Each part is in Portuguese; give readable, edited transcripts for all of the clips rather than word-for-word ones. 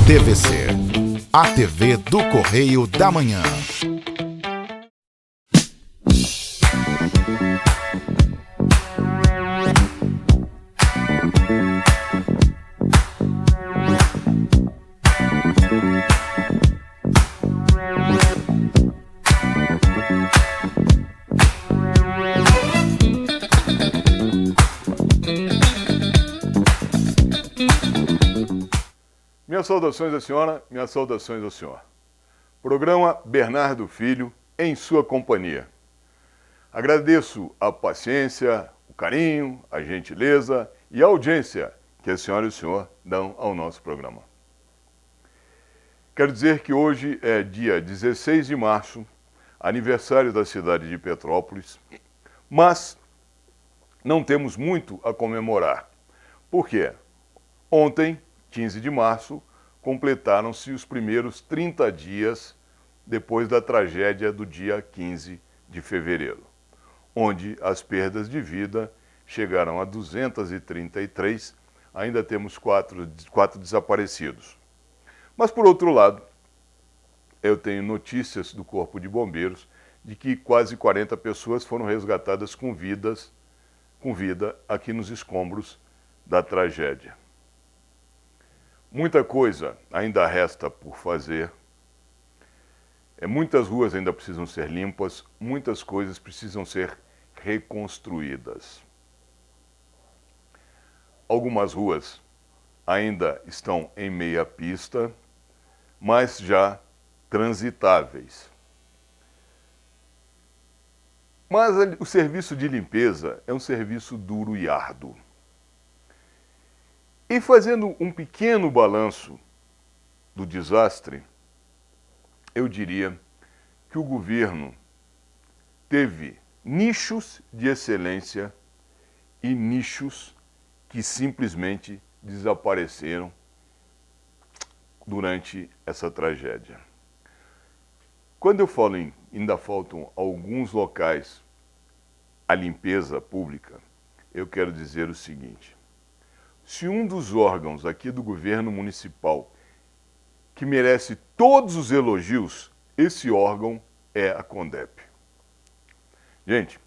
TVC, a TV do Correio da Manhã. Minhas saudações à senhora, minhas saudações ao senhor. Programa Bernardo Filho, em sua companhia. Agradeço a paciência, o carinho, a gentileza e a audiência que a senhora e o senhor dão ao nosso programa. Quero dizer que hoje é dia 16 de março, aniversário da cidade de Petrópolis, mas não temos muito a comemorar. Por quê? Ontem, 15 de março, completaram-se os primeiros 30 dias depois da tragédia do dia 15 de fevereiro, onde as perdas de vida chegaram a 233, ainda temos quatro desaparecidos. Mas, por outro lado, eu tenho notícias do Corpo de Bombeiros de que quase 40 pessoas foram resgatadas com vida aqui nos escombros da tragédia. Muita coisa ainda resta por fazer. Muitas ruas ainda precisam ser limpas, muitas coisas precisam ser reconstruídas. Algumas ruas ainda estão em meia pista, mas já transitáveis. Mas o serviço de limpeza é um serviço duro e árduo. E fazendo um pequeno balanço do desastre, eu diria que o governo teve nichos de excelência e nichos que simplesmente desapareceram durante essa tragédia. Quando eu falo em ainda faltam alguns locais à limpeza pública, eu quero dizer o seguinte: se um dos órgãos aqui do governo municipal que merece todos os elogios, esse órgão é a CONDEP. Gente,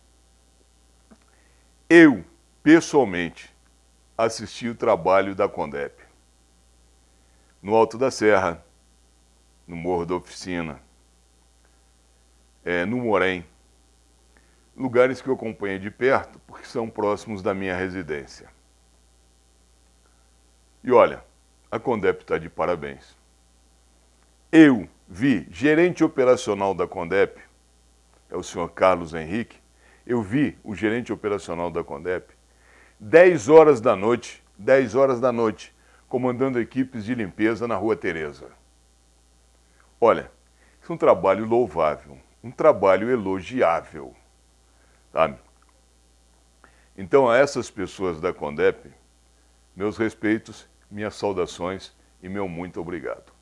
eu, pessoalmente, assisti o trabalho da CONDEP no Alto da Serra, no Morro da Oficina, no Morém, lugares que eu acompanhei de perto porque são próximos da minha residência. E olha, a CONDEP está de parabéns. Eu vi, gerente operacional da CONDEP, é o senhor Carlos Henrique, eu vi o gerente operacional da CONDEP, 10 horas da noite, comandando equipes de limpeza na Rua Tereza. Olha, isso é um trabalho louvável, um trabalho elogiável, sabe? Então, a essas pessoas da CONDEP, meus respeitos, minhas saudações e meu muito obrigado.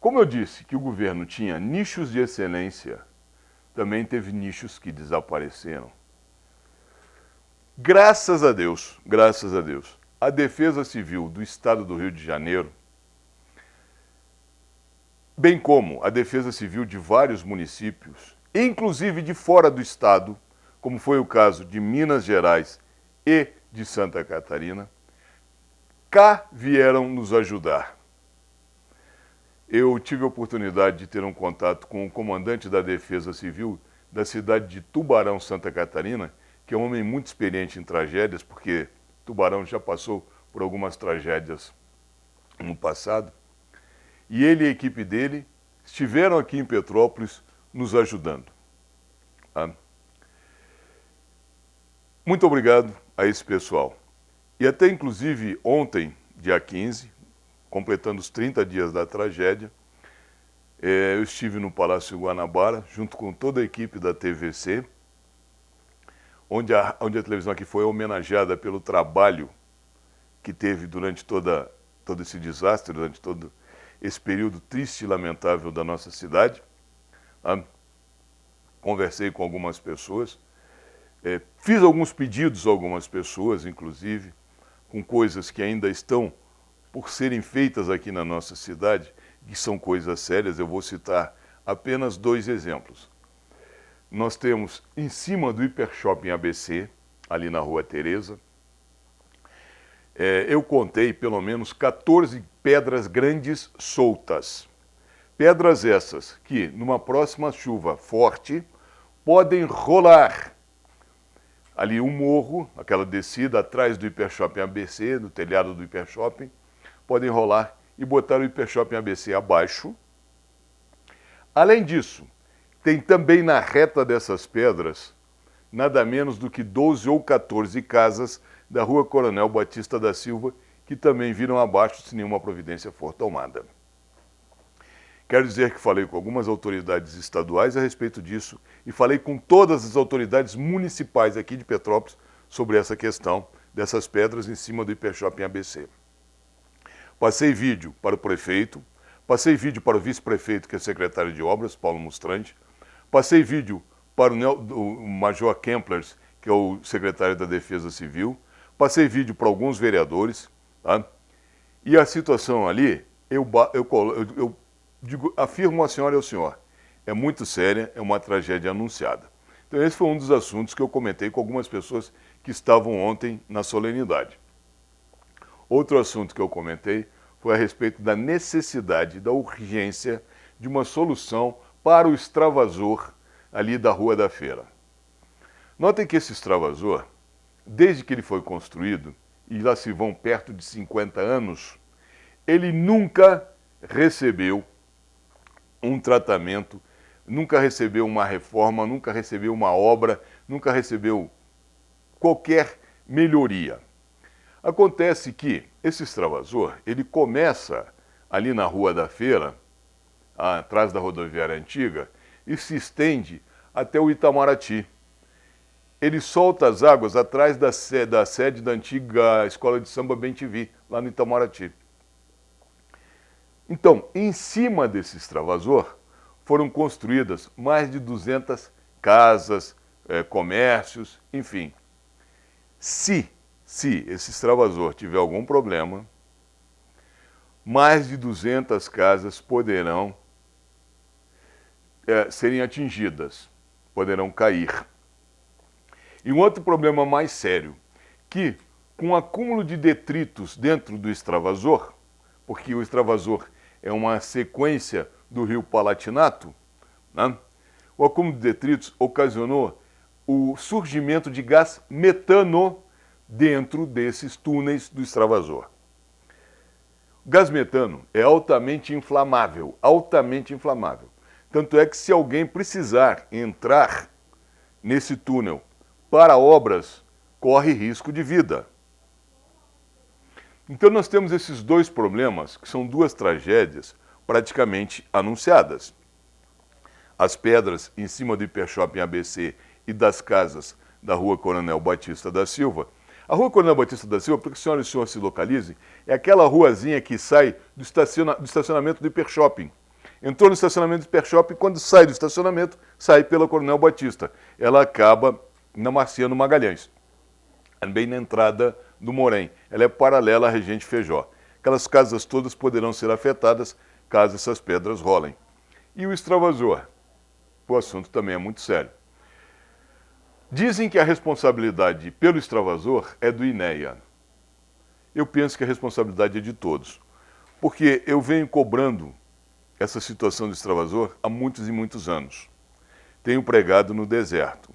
Como eu disse que o governo tinha nichos de excelência, também teve nichos que desapareceram. Graças a Deus, a Defesa Civil do Estado do Rio de Janeiro, bem como a Defesa Civil de vários municípios, inclusive de fora do estado, como foi o caso de Minas Gerais e de Santa Catarina, cá vieram nos ajudar. Eu tive a oportunidade de ter um contato com o comandante da Defesa Civil da cidade de Tubarão, Santa Catarina, que é um homem muito experiente em tragédias, porque Tubarão já passou por algumas tragédias no passado. E ele e a equipe dele estiveram aqui em Petrópolis nos ajudando. Tá? Muito obrigado a esse pessoal. E até inclusive ontem, dia 15, completando os 30 dias da tragédia, eu estive no Palácio Guanabara, junto com toda a equipe da TVC, onde a televisão aqui foi homenageada pelo trabalho que teve durante todo esse desastre, durante todo esse período triste e lamentável da nossa cidade. Conversei com algumas pessoas, fiz alguns pedidos a algumas pessoas, inclusive, com coisas que ainda estão por serem feitas aqui na nossa cidade, que são coisas sérias. Eu vou citar apenas 2 exemplos. Nós temos em cima do Hipershopping ABC, ali na Rua Tereza, eu contei pelo menos 14 pedras grandes soltas. Pedras essas que, numa próxima chuva forte, podem rolar. Ali um morro, aquela descida atrás do Hipershopping ABC, no telhado do Hipershopping, podem rolar e botar o Hipershopping ABC abaixo. Além disso, tem também na reta dessas pedras, nada menos do que 12 ou 14 casas da Rua Coronel Batista da Silva, que também viram abaixo se nenhuma providência for tomada. Quero dizer que falei com algumas autoridades estaduais a respeito disso e falei com todas as autoridades municipais aqui de Petrópolis sobre essa questão dessas pedras em cima do Hipershopping ABC. Passei vídeo para o prefeito, passei vídeo para o vice-prefeito, que é secretário de obras, Paulo Mustrande, passei vídeo para o Major Kemplers, que é o secretário da Defesa Civil, passei vídeo para alguns vereadores, tá? E a situação ali, eu afirmo à senhora e ao senhor, é muito séria, é uma tragédia anunciada. Então esse foi um dos assuntos que eu comentei com algumas pessoas que estavam ontem na solenidade. Outro assunto que eu comentei foi a respeito da necessidade, da urgência de uma solução para o extravasor ali da Rua da Feira. Notem que esse extravasor, desde que ele foi construído, e lá se vão perto de 50 anos, ele nunca recebeu um tratamento, nunca recebeu uma reforma, nunca recebeu uma obra, nunca recebeu qualquer melhoria. Acontece que esse extravasor, ele começa ali na Rua da Feira, atrás da rodoviária antiga, e se estende até o Itamaraty. Ele solta as águas atrás da sede da antiga Escola de Samba Bem-TV, lá no Itamaraty. Então, em cima desse extravasor, foram construídas mais de 200 casas, comércios, enfim. Se esse extravasor tiver algum problema, mais de 200 casas poderão serem atingidas, poderão cair. E um outro problema mais sério, que com o acúmulo de detritos dentro do extravasor, porque o extravasor é uma sequência do rio Palatinato, né? O acúmulo de detritos ocasionou o surgimento de gás metano dentro desses túneis do extravasor. O gás metano é altamente inflamável, altamente inflamável. Tanto é que se alguém precisar entrar nesse túnel para obras, corre risco de vida. Então nós temos esses 2 problemas, que são 2 tragédias praticamente anunciadas. As pedras em cima do Hipershopping ABC e das casas da Rua Coronel Batista da Silva. A Rua Coronel Batista da Silva, para que a senhora e o senhor se localizem, é aquela ruazinha que sai do estacionamento do Hipershopping. Entrou no estacionamento do Hipershopping, quando sai do estacionamento, sai pela Coronel Batista. Ela acaba na Marciano Magalhães, bem na entrada do Morém. Ela é paralela à Regente Feijó. Aquelas casas todas poderão ser afetadas caso essas pedras rolem. E o extravasor? O assunto também é muito sério. Dizem que a responsabilidade pelo extravasor é do INEA. Eu penso que a responsabilidade é de todos, porque eu venho cobrando essa situação do extravasor há muitos e muitos anos. Tenho pregado no deserto.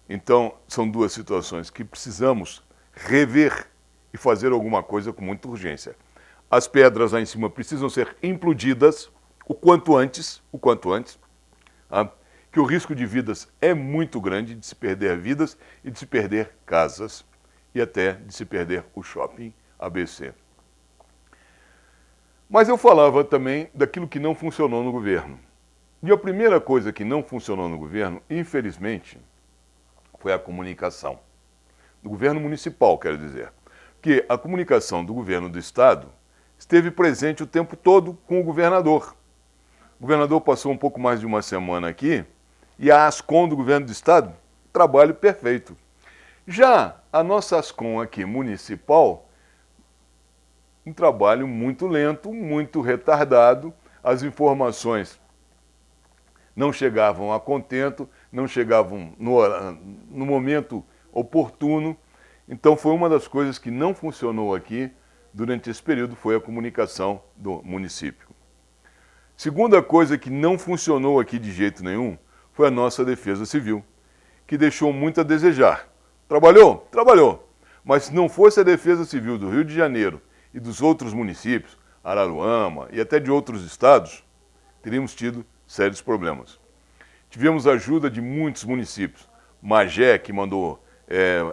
Então, são 2 situações que precisamos rever e fazer alguma coisa com muita urgência. As pedras lá em cima precisam ser implodidas o quanto antes, que o risco de vidas é muito grande, de se perder vidas e de se perder casas e até de se perder o shopping ABC. Mas eu falava também daquilo que não funcionou no governo. E a primeira coisa que não funcionou no governo, infelizmente, foi a comunicação. Do governo municipal, quero dizer. Porque a comunicação do governo do estado esteve presente o tempo todo com o governador. O governador passou um pouco mais de uma semana aqui e a Ascom do governo do estado, trabalho perfeito. Já a nossa Ascom aqui municipal um trabalho muito lento, muito retardado, as informações não chegavam a contento, não chegavam no momento oportuno. Então foi uma das coisas que não funcionou aqui durante esse período, foi a comunicação do município. Segunda coisa que não funcionou aqui de jeito nenhum foi a nossa Defesa Civil, que deixou muito a desejar. Trabalhou? Trabalhou. Mas se não fosse a Defesa Civil do Rio de Janeiro e dos outros municípios, Araruama e até de outros estados, teríamos tido sérios problemas. Tivemos a ajuda de muitos municípios. Magé, que mandou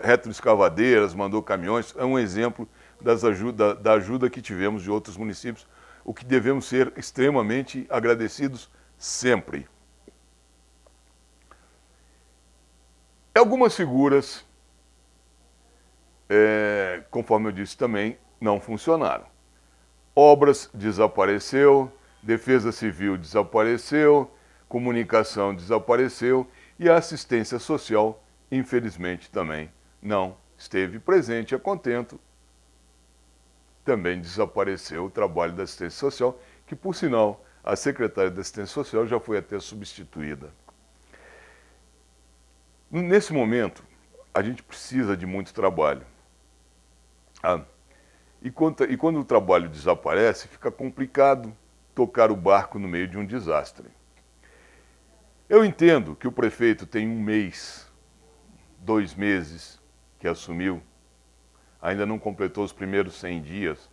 retroescavadeiras, mandou caminhões, é um exemplo da ajuda que tivemos de outros municípios, o que devemos ser extremamente agradecidos sempre. Algumas figuras, conforme eu disse também, não funcionaram. Obras desapareceu, Defesa Civil desapareceu, comunicação desapareceu e a assistência social, infelizmente, também não esteve presente a contento. Também desapareceu o trabalho da assistência social, que, por sinal, a secretária da assistência social já foi até substituída. Nesse momento, a gente precisa de muito trabalho. E quando o trabalho desaparece, fica complicado tocar o barco no meio de um desastre. Eu entendo que o prefeito tem 1 mês, 2 meses que assumiu, ainda não completou os primeiros 100 dias,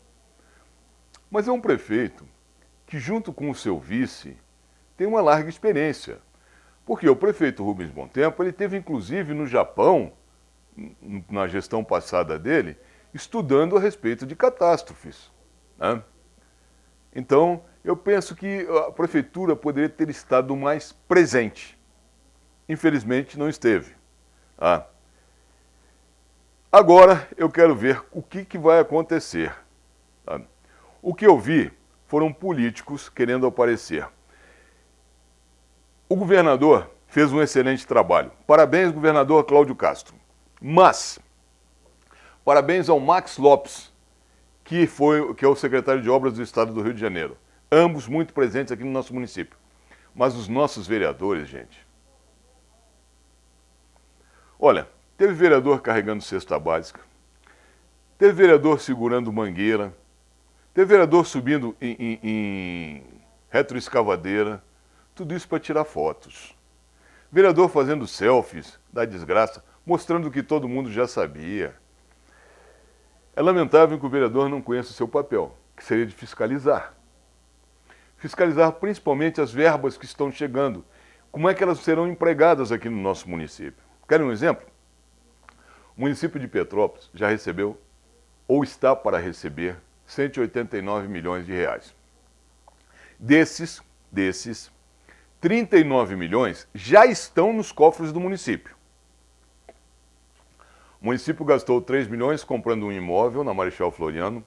mas é um prefeito que, junto com o seu vice, tem uma larga experiência. Porque o prefeito Rubens Bontempo, ele teve inclusive no Japão, na gestão passada dele, estudando a respeito de catástrofes, né? Então, eu penso que a prefeitura poderia ter estado mais presente. Infelizmente, não esteve. Agora, eu quero ver o que vai acontecer. O que eu vi foram políticos querendo aparecer. O governador fez um excelente trabalho. Parabéns, governador Cláudio Castro. Mas, parabéns ao Max Lopes, que é o secretário de Obras do Estado do Rio de Janeiro. Ambos muito presentes aqui no nosso município. Mas os nossos vereadores, gente... Olha, teve vereador carregando cesta básica, teve vereador segurando mangueira, teve vereador subindo em retroescavadeira, tudo isso para tirar fotos. Vereador fazendo selfies da desgraça, mostrando o que todo mundo já sabia. É lamentável que o vereador não conheça o seu papel, que seria de fiscalizar. Fiscalizar principalmente as verbas que estão chegando. Como é que elas serão empregadas aqui no nosso município? Querem um exemplo? O município de Petrópolis já recebeu, ou está para receber, 189 milhões de reais. Desses 39 milhões já estão nos cofres do município. O município gastou 3 milhões comprando um imóvel na Marechal Floriano.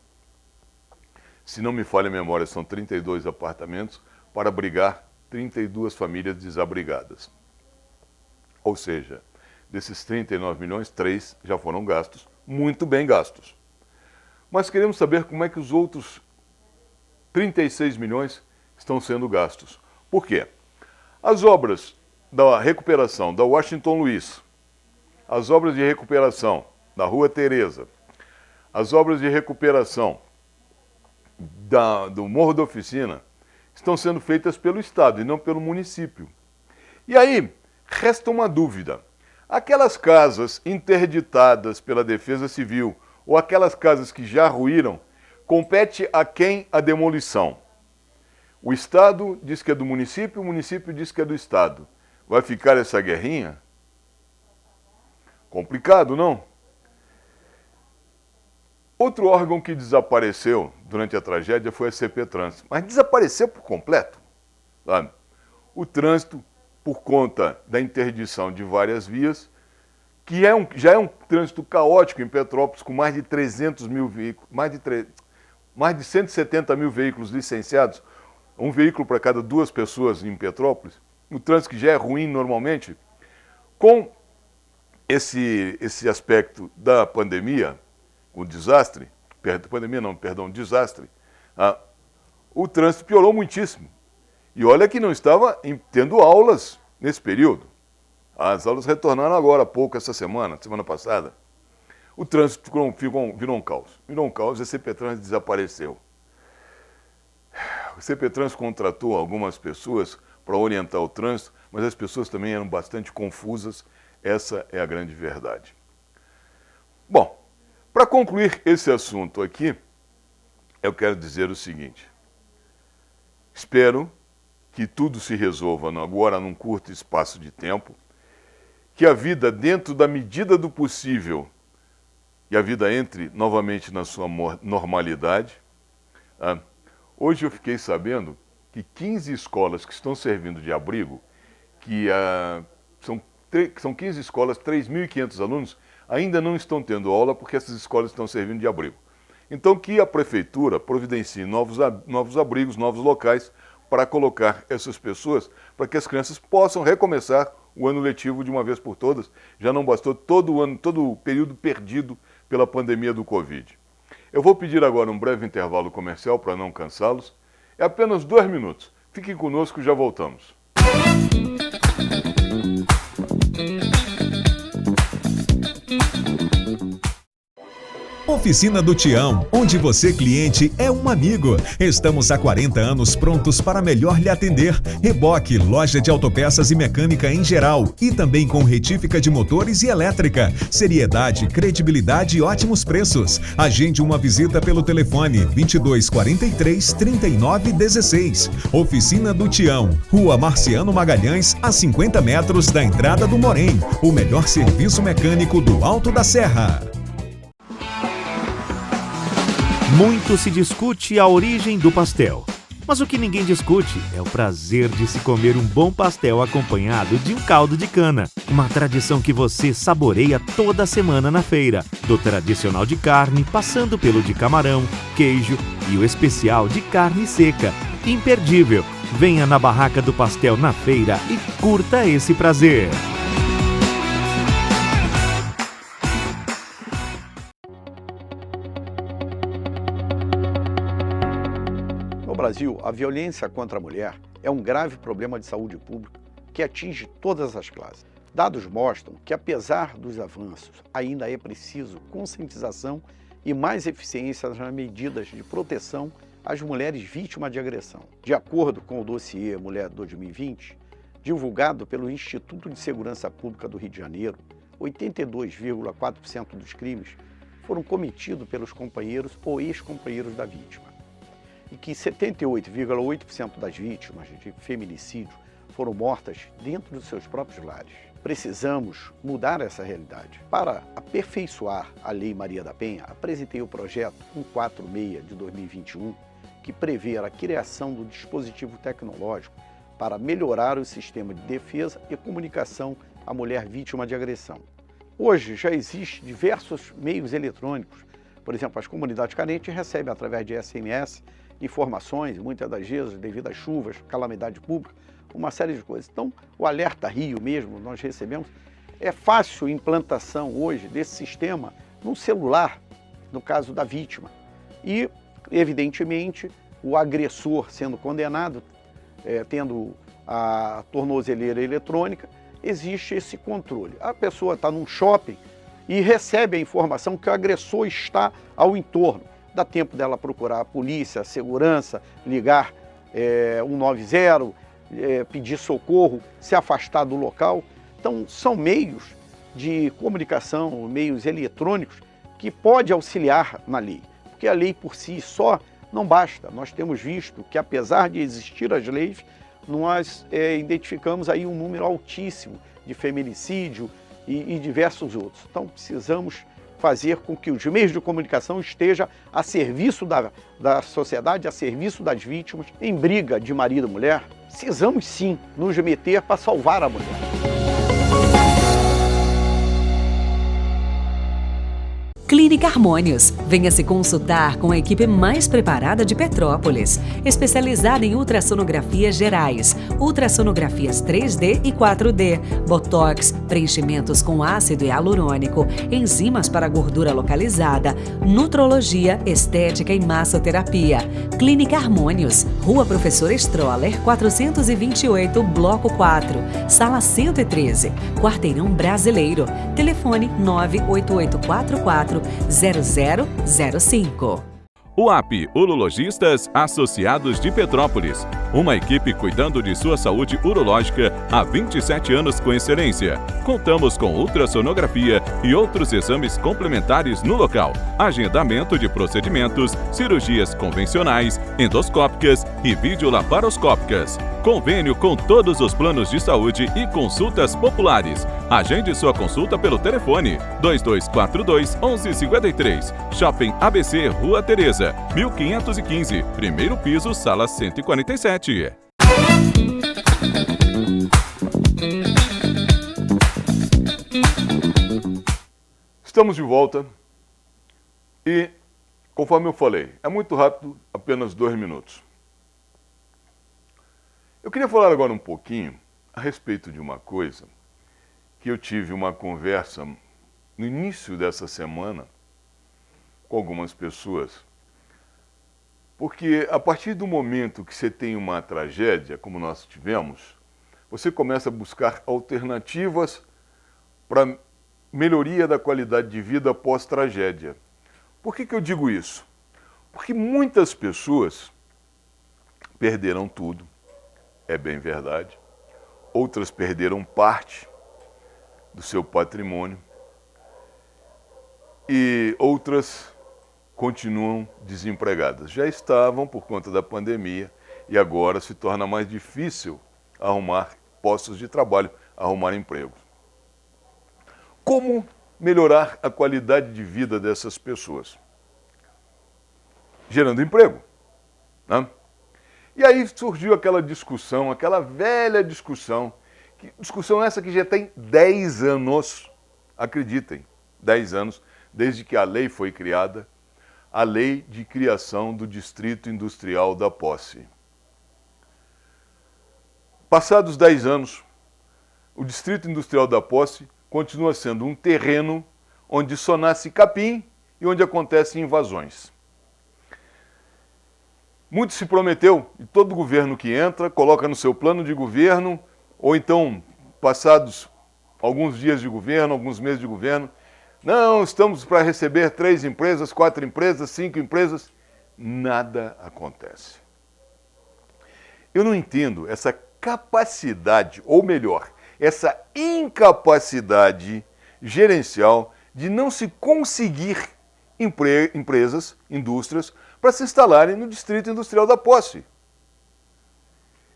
Se não me falha a memória, são 32 apartamentos para abrigar 32 famílias desabrigadas. Ou seja, desses 39 milhões, 3 já foram gastos, muito bem gastos. Mas queremos saber como é que os outros 36 milhões estão sendo gastos. Por quê? As obras da recuperação da Washington Luiz, as obras de recuperação da Rua Tereza, as obras de recuperação do Morro da Oficina estão sendo feitas pelo Estado e não pelo município. E aí, resta uma dúvida. Aquelas casas interditadas pela Defesa Civil ou aquelas casas que já ruíram, compete a quem a demolição? O Estado diz que é do município, o município diz que é do Estado. Vai ficar essa guerrinha? Complicado, não? Outro órgão que desapareceu durante a tragédia foi a CP Trânsito, mas desapareceu por completo. Sabe? O trânsito, por conta da interdição de várias vias, que já é um trânsito caótico em Petrópolis, com mais de 300 mil veículos, mais de 170 mil veículos licenciados, um veículo para cada 2 pessoas em Petrópolis, o trânsito que já é ruim normalmente, com esse aspecto da pandemia, o desastre, desastre, o trânsito piorou muitíssimo. E olha que não estava tendo aulas nesse período. As aulas retornaram agora há pouco, essa semana passada. O trânsito virou um caos. Virou um caos e a CPTrans desapareceu. A CPTrans contratou algumas pessoas para orientar o trânsito, mas as pessoas também eram bastante confusas. Essa é a grande verdade. Bom, para concluir esse assunto aqui, eu quero dizer o seguinte. Espero que tudo se resolva agora num curto espaço de tempo, que a vida, dentro da medida do possível, e a vida entre novamente na sua normalidade. Hoje eu fiquei sabendo que 15 escolas que estão servindo de abrigo, são 15 escolas, 3.500 alunos, ainda não estão tendo aula porque essas escolas estão servindo de abrigo. Então que a prefeitura providencie novos abrigos, novos locais para colocar essas pessoas, para que as crianças possam recomeçar o ano letivo de uma vez por todas. Já não bastou todo o período perdido pela pandemia do Covid. Eu vou pedir agora um breve intervalo comercial para não cansá-los. É apenas 2 minutos. Fiquem conosco, já voltamos. Oficina do Tião, onde você, cliente, é um amigo. Estamos há 40 anos prontos para melhor lhe atender. Reboque, loja de autopeças e mecânica em geral. E também com retífica de motores e elétrica. Seriedade, credibilidade e ótimos preços. Agende uma visita pelo telefone 2243 3916. Oficina do Tião, Rua Marciano Magalhães, a 50 metros da entrada do Morém. O melhor serviço mecânico do Alto da Serra. Muito se discute a origem do pastel, mas o que ninguém discute é o prazer de se comer um bom pastel acompanhado de um caldo de cana. Uma tradição que você saboreia toda semana na feira, do tradicional de carne, passando pelo de camarão, queijo e o especial de carne seca. Imperdível! Venha na Barraca do Pastel na feira e curta esse prazer! No Brasil, a violência contra a mulher é um grave problema de saúde pública que atinge todas as classes. Dados mostram que, apesar dos avanços, ainda é preciso conscientização e mais eficiência nas medidas de proteção às mulheres vítimas de agressão. De acordo com o dossiê Mulher 2020, divulgado pelo Instituto de Segurança Pública do Rio de Janeiro, 82,4% dos crimes foram cometidos pelos companheiros ou ex-companheiros da vítima, e que 78,8% das vítimas de feminicídio foram mortas dentro dos seus próprios lares. Precisamos mudar essa realidade. Para aperfeiçoar a Lei Maria da Penha, apresentei o projeto 146 de 2021, que prevê a criação do dispositivo tecnológico para melhorar o sistema de defesa e comunicação à mulher vítima de agressão. Hoje já existem diversos meios eletrônicos. Por exemplo, as comunidades carentes recebem através de SMS informações, muitas das vezes devido às chuvas, calamidade pública, uma série de coisas. Então, o Alerta Rio mesmo, nós recebemos, é fácil a implantação hoje desse sistema no celular, no caso da vítima. E, evidentemente, o agressor sendo condenado, tendo a tornozeleira eletrônica, existe esse controle. A pessoa está num shopping e recebe a informação que o agressor está ao entorno. Dá tempo dela procurar a polícia, a segurança, ligar 190, pedir socorro, se afastar do local. Então, são meios de comunicação, meios eletrônicos que pode auxiliar na lei. Porque a lei por si só não basta. Nós temos visto que, apesar de existir as leis, nós identificamos aí um número altíssimo de feminicídio e diversos outros. Então, precisamos fazer com que os meios de comunicação estejam a serviço da sociedade, a serviço das vítimas. Em briga de marido e mulher, precisamos sim nos meter para salvar a mulher. Clínica Harmônios. Venha se consultar com a equipe mais preparada de Petrópolis, especializada em ultrassonografias gerais, ultrassonografias 3D e 4D, botox, preenchimentos com ácido hialurônico, enzimas para gordura localizada, nutrologia, estética e massoterapia. Clínica Harmônios, Rua Professor Stroller, 428, Bloco 4, Sala 113, Quarteirão Brasileiro. Telefone 98844-0005. UAP, Urologistas Associados de Petrópolis. Uma equipe cuidando de sua saúde urológica há 27 anos com excelência. Contamos com ultrassonografia e outros exames complementares no local. Agendamento de procedimentos, cirurgias convencionais, endoscópicas e videolaparoscópicas. Convênio com todos os planos de saúde e consultas populares. Agende sua consulta pelo telefone 2242-1153. Shopping ABC, Rua Tereza, 1515, primeiro piso, sala 147. Estamos de volta e, conforme eu falei, é muito rápido, apenas 2 minutos. Eu queria falar agora um pouquinho a respeito de uma coisa que eu tive uma conversa no início dessa semana com algumas pessoas, porque a partir do momento que você tem uma tragédia, como nós tivemos, você começa a buscar alternativas para melhoria da qualidade de vida pós-tragédia. Por que eu digo isso? Porque muitas pessoas perderam tudo, é bem verdade. Outras perderam parte do seu patrimônio e outras continuam desempregadas. Já estavam por conta da pandemia e agora se torna mais difícil arrumar postos de trabalho, arrumar emprego. Como melhorar a qualidade de vida dessas pessoas? Gerando emprego, né? E aí surgiu aquela discussão, aquela velha discussão, discussão essa que já tem 10 anos, acreditem, 10 anos, desde que a lei foi criada, a lei de criação do Distrito Industrial da Posse. Passados 10 anos, o Distrito Industrial da Posse continua sendo um terreno onde só nasce capim e onde acontecem invasões. Muito se prometeu, e todo governo que entra coloca no seu plano de governo, ou então, passados alguns dias de governo, alguns meses de governo, não, estamos para receber 3 empresas, 4 empresas, 5 empresas. Nada acontece. Eu não entendo essa capacidade, ou melhor, essa incapacidade gerencial de não se conseguir empresas, indústrias, para se instalarem no Distrito Industrial da Posse.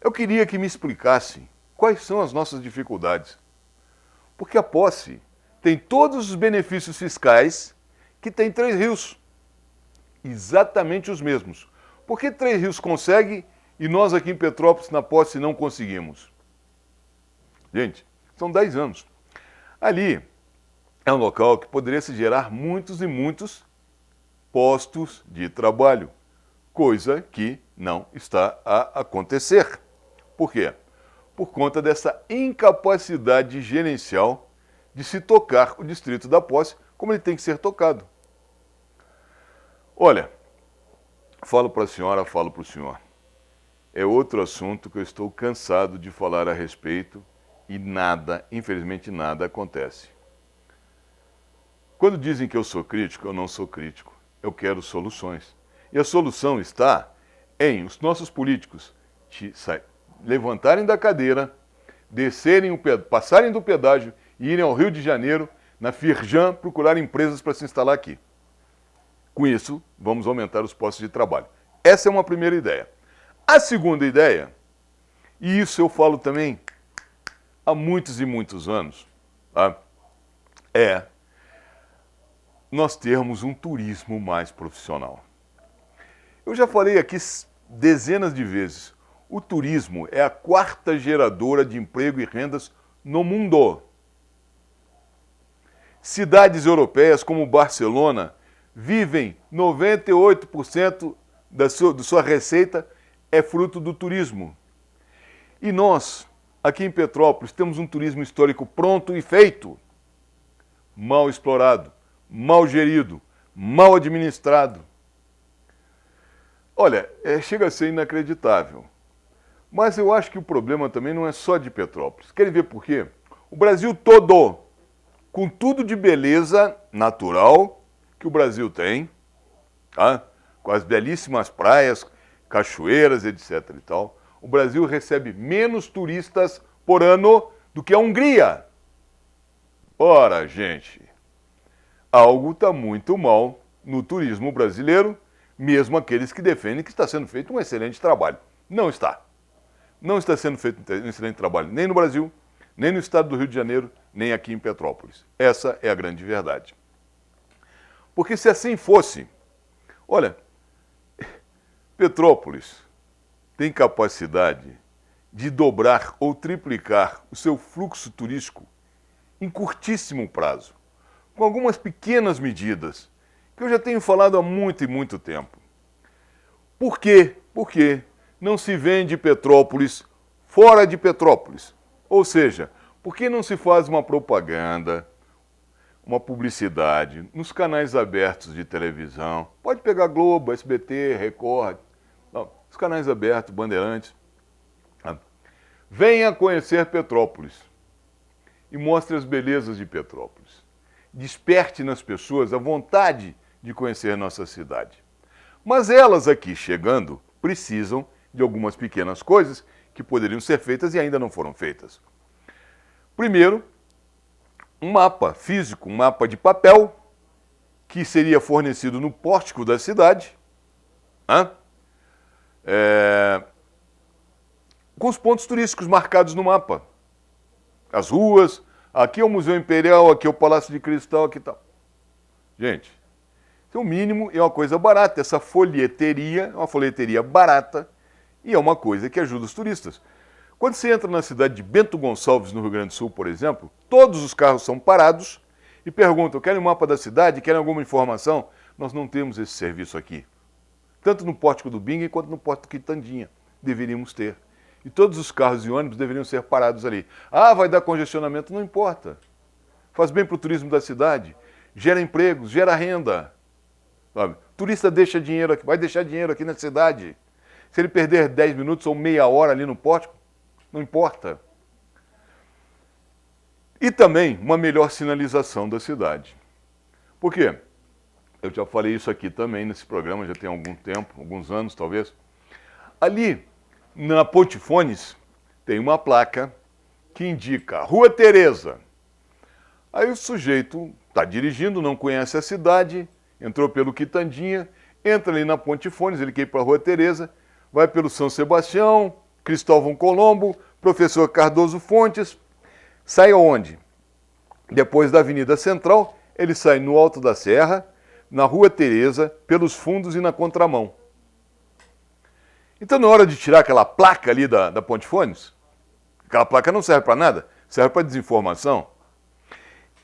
Eu queria que me explicassem quais são as nossas dificuldades. Porque a Posse tem todos os benefícios fiscais que tem Três Rios. Exatamente os mesmos. Por que Três Rios consegue e nós aqui em Petrópolis, na Posse, não conseguimos? Gente, são 10 anos. Ali é um local que poderia se gerar muitos e muitos postos de trabalho, coisa que não está a acontecer. Por quê? Por conta dessa incapacidade gerencial de se tocar o Distrito da Posse como ele tem que ser tocado. Olha, falo para a senhora, falo para o senhor. É outro assunto que eu estou cansado de falar a respeito e nada, infelizmente nada acontece. Quando dizem que eu sou crítico, eu não sou crítico. Eu quero soluções. E a solução está em os nossos políticos levantarem da cadeira, descerem passarem do pedágio e irem ao Rio de Janeiro, na Firjan, procurar empresas para se instalar aqui. Com isso, vamos aumentar os postos de trabalho. Essa é uma primeira ideia. A segunda ideia, e isso eu falo também há muitos e muitos anos, tá? É nós termos um turismo mais profissional. Eu já falei aqui dezenas de vezes, o turismo é a 4ª geradora de emprego e rendas no mundo. Cidades europeias como Barcelona vivem 98% da sua receita é fruto do turismo. E nós, aqui em Petrópolis, temos um turismo histórico pronto e feito, mal explorado, mal gerido, mal administrado. Olha, chega a ser inacreditável. Mas eu acho que o problema também não é só de Petrópolis. Querem ver por quê? O Brasil todo, com tudo de beleza natural que o Brasil tem, tá? Com as belíssimas praias, cachoeiras, etc. e tal, o Brasil recebe menos turistas por ano do que a Hungria. Ora, gente, algo está muito mal no turismo brasileiro, mesmo aqueles que defendem que está sendo feito um excelente trabalho. Não está. Não está sendo feito um excelente trabalho nem no Brasil, nem no estado do Rio de Janeiro, nem aqui em Petrópolis. Essa é a grande verdade. Porque se assim fosse, olha, Petrópolis tem capacidade de dobrar ou triplicar o seu fluxo turístico em curtíssimo prazo, com algumas pequenas medidas, que eu já tenho falado há muito e muito tempo. Por quê? Porque não se vende Petrópolis fora de Petrópolis. Ou seja, por que não se faz uma propaganda, uma publicidade nos canais abertos de televisão? Pode pegar Globo, SBT, Record, não, os canais abertos, Bandeirantes. Venha conhecer Petrópolis e mostre as belezas de Petrópolis. Desperte nas pessoas a vontade de conhecer nossa cidade. Mas elas aqui chegando precisam de algumas pequenas coisas que poderiam ser feitas e ainda não foram feitas. Primeiro, um mapa físico, um mapa de papel, que seria fornecido no pórtico da cidade, com os pontos turísticos marcados no mapa. As ruas, aqui é o Museu Imperial, aqui é o Palácio de Cristal, aqui tal. Gente, então o mínimo é uma coisa barata. Essa folheteria é uma folheteria barata e é uma coisa que ajuda os turistas. Quando você entra na cidade de Bento Gonçalves, no Rio Grande do Sul, por exemplo, todos os carros são parados e perguntam, querem um mapa da cidade, querem alguma informação? Nós não temos esse serviço aqui. Tanto no pórtico do Bingen quanto no pórtico do Quitandinha. Deveríamos ter. E todos os carros e ônibus deveriam ser parados ali. Ah, vai dar congestionamento? Não importa. Faz bem para o turismo da cidade, gera empregos, gera renda. Sabe? Turista deixa dinheiro aqui, vai deixar dinheiro aqui na cidade. Se ele perder 10 minutos ou meia hora ali no pórtico, não importa. E também uma melhor sinalização da cidade. Por quê? Eu já falei isso aqui também nesse programa, já tem algum tempo, alguns anos talvez. Ali, na Ponte Fones, tem uma placa que indica Rua Tereza. Aí o sujeito está dirigindo, não conhece a cidade, entrou pelo Quitandinha, entra ali na Ponte Fones, ele quer ir para a Rua Tereza, vai pelo São Sebastião, Cristóvão Colombo, Professor Cardoso Fontes, sai aonde? Depois da Avenida Central, ele sai no Alto da Serra, na Rua Tereza, pelos fundos e na contramão. Então, na hora de tirar aquela placa ali da Ponte Fones, aquela placa não serve para nada, serve para desinformação.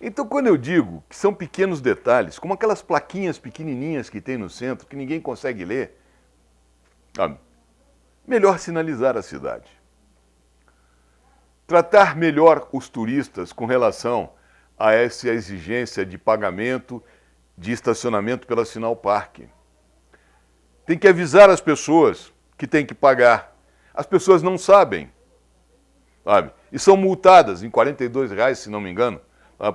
Então, quando eu digo que são pequenos detalhes, como aquelas plaquinhas pequenininhas que tem no centro, que ninguém consegue ler, melhor sinalizar a cidade. Tratar melhor os turistas com relação a essa exigência de pagamento de estacionamento pela Sinal Parque. Tem que avisar as pessoas que tem que pagar. As pessoas não sabem, sabe? E são multadas em R$42, se não me engano,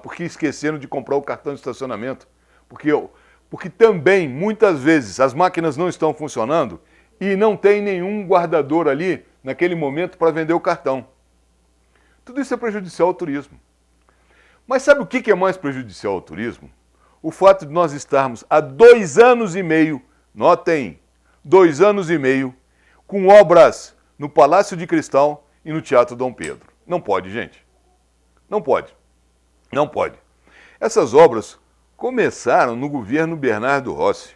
porque esqueceram de comprar o cartão de estacionamento. Porque também, muitas vezes, as máquinas não estão funcionando e não tem nenhum guardador ali, naquele momento, para vender o cartão. Tudo isso é prejudicial ao turismo. Mas sabe o que é mais prejudicial ao turismo? O fato de nós estarmos há 2 anos e meio, notem, 2 anos e meio, com obras no Palácio de Cristal e no Teatro Dom Pedro. Não pode, gente. Não pode. Não pode. Essas obras começaram no governo Bernardo Rossi.